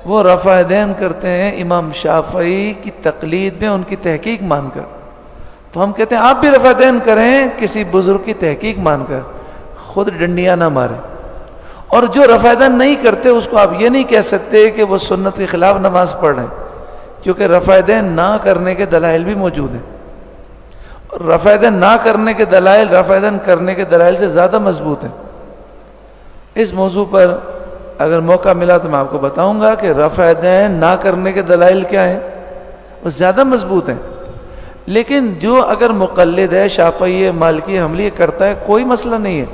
وہ رفع دین کرتے ہیں امام شافعی کی تقلید میں, ان کی تحقیق مان کر. تو ہم کہتے ہیں آپ بھی رفع دین کریں کسی بزرگ کی تحقیق مان کر, خود ڈنڈیاں نہ ماریں. اور جو رفع دین نہیں کرتے اس کو آپ یہ نہیں کہہ سکتے کہ وہ سنت کے خلاف نماز پڑھ رہے ہیں, کیونکہ رفع دین نہ کرنے کے دلائل بھی موجود ہیں. رفع دین نہ کرنے کے دلائل رفع دین کرنے کے دلائل سے زیادہ مضبوط ہیں. اس موضوع پر اگر موقع ملا تو میں آپ کو بتاؤں گا کہ رفع دین نہ کرنے کے دلائل کیا ہیں, وہ زیادہ مضبوط ہیں. لیکن جو اگر مقلد ہے, شافعی, مالکی, حنبلی کرتا ہے, کوئی مسئلہ نہیں ہے.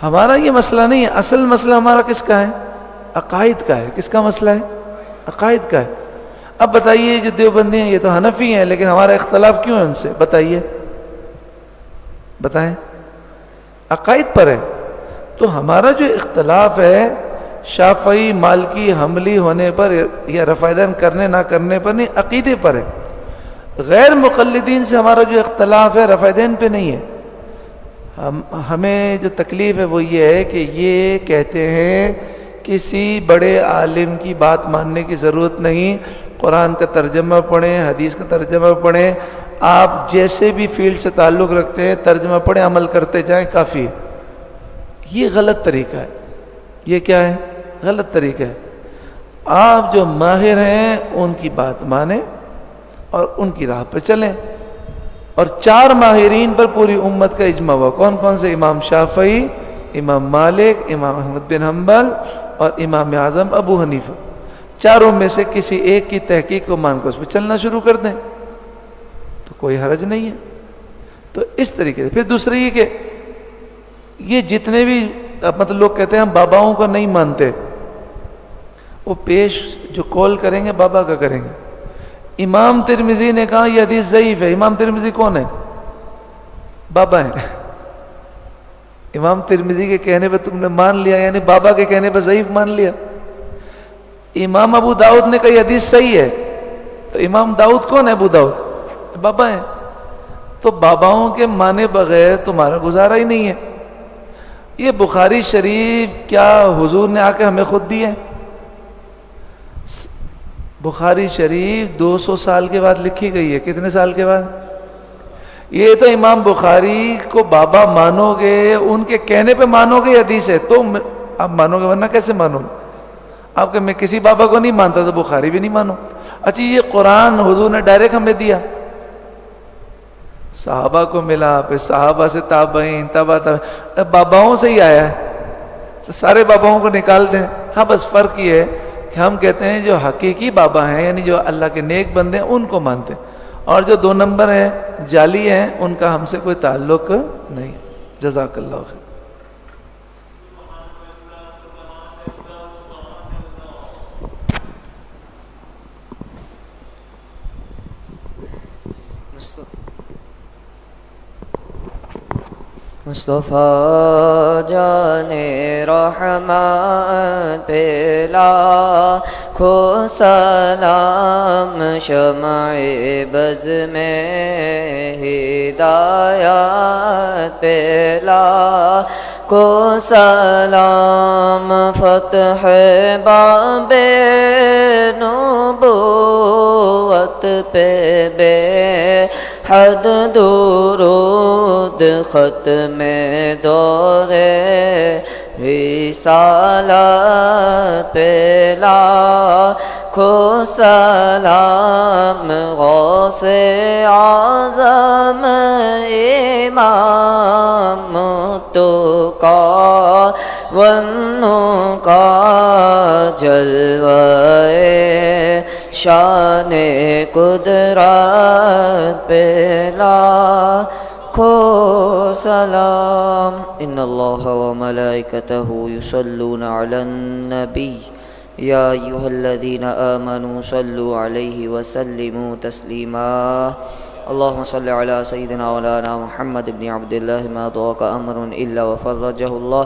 ہمارا یہ مسئلہ نہیں ہے. اصل مسئلہ ہمارا کس کا ہے؟ عقائد کا ہے. کس کا مسئلہ ہے؟ عقائد کا ہے. اب بتائیے جو دیوبندی ہیں یہ تو حنفی ہیں، لیکن ہمارا اختلاف کیوں ہے ان سے؟ بتائیے، بتائیں، عقائد پر ہے۔ تو ہمارا جو اختلاف ہے شافعی، مالکی، حنبلی ہونے پر یا رفع یدین کرنے نہ کرنے پر نہیں، عقیدے پر ہے۔ غیر مقلدین سے ہمارا جو اختلاف ہے رفع یدین پہ نہیں ہے۔ ہمیں جو تکلیف ہے وہ یہ ہے کہ یہ کہتے ہیں کسی بڑے عالم کی بات ماننے کی ضرورت نہیں، قرآن کا ترجمہ پڑھیں، حدیث کا ترجمہ پڑھیں، آپ جیسے بھی فیلڈ سے تعلق رکھتے ہیں ترجمہ پڑھیں، عمل کرتے جائیں، کافی ہے۔ یہ غلط طریقہ ہے۔ یہ کیا ہے؟ غلط طریقہ ہے۔ آپ جو ماہر ہیں ان کی بات مانیں اور ان کی راہ پہ چلیں۔ اور 4 ماہرین پر پوری امت کا اجماع ہوا، کون کون سے؟ امام شافعی، امام مالک، امام احمد بن حنبل اور امام اعظم ابو حنیفہ۔ 4 میں سے کسی ایک کی تحقیق کو مان کر اس پہ چلنا شروع کر دیں تو کوئی حرج نہیں ہے۔ تو اس طریقے سے پھر دوسری یہ کہ یہ جتنے بھی مطلب لوگ کہتے ہیں ہم باباؤں کو نہیں مانتے، وہ پیش جو کال کریں گے بابا کا کریں گے۔ امام ترمذی نے کہا یہ حدیث ضعیف ہے۔ امام ترمذی کون ہے؟ بابا ہیں۔ امام ترمذی کے کہنے پہ تم نے مان لیا، یعنی بابا کے کہنے پہ ضعیف مان لیا۔ امام ابو داؤد نے کہا یہ حدیث صحیح ہے، تو امام داؤد کون ہے؟ ابو داؤد بابا ہیں۔ تو باباؤں کے مانے بغیر تمہارا گزارا ہی نہیں ہے۔ یہ بخاری شریف کیا حضور نے آ کے ہمیں خود دی ہے؟ بخاری شریف 200 سال کے بعد لکھی گئی ہے۔ کتنے سال کے بعد؟ یہ تو امام بخاری کو بابا مانو گے، ان کے کہنے پہ مانو گے حدیث ہے تو آپ مانو گے، ورنہ کیسے مانو گے؟ آپ کہ میں کسی بابا کو نہیں مانتا تو بخاری بھی نہیں مانو۔ اچھا یہ قرآن حضور نے ڈائریکٹ ہمیں دیا، صحابہ کو ملا، پھر صحابہ سے تابعین، تبع تابعین، باباؤں سے ہی آیا ہے، تو سارے باباؤں کو نکال دیں۔ ہاں بس فرق یہ ہے کہ ہم کہتے ہیں جو حقیقی بابا ہیں یعنی جو اللہ کے نیک بندے ہیں ان کو مانتے ہیں، اور جو 2 نمبر ہیں جعلی ہیں ان کا ہم سے کوئی تعلق نہیں۔ جزاک اللہ خیر۔ مصطفیٰ جان رحمت پہ لاکھوں سلام، شمع بز میں ہدایت پہ لاکھوں سلام، فتح باب نبوت پہ بے حد درود، ختم دور رسالت پہ لاکھوں سلام، غوث اعظم امام تقی والنقی کا جلوہ شان قدرت پہ لاکھوں سلام۔ ان اللہ وملائکتہ یصلون علی النبی یا ایھا الذین آمنوا صلوا علیہ وسلموا تسلیما۔ اللهم صل على سيدنا مولانا محمد بن عبد الله ما ضاق أمر إلا وفرجه الله،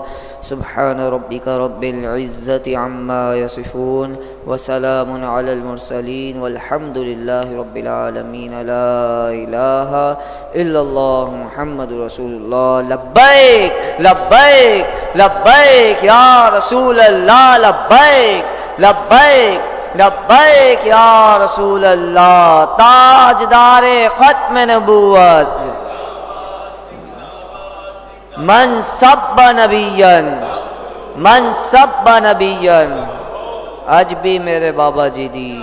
سبحان ربك رب العزة عما يصفون وسلام على المرسلين والحمد لله رب العالمين، لا إله إلا الله محمد رسول الله۔ لبيك لبيك لبيك يا رسول الله، لبيك لبيك لبیک یا رسول اللہ، تاجدار ختم نبوت، من سب نبیًا من سب نبیًا۔ آج بھی میرے بابا جی دی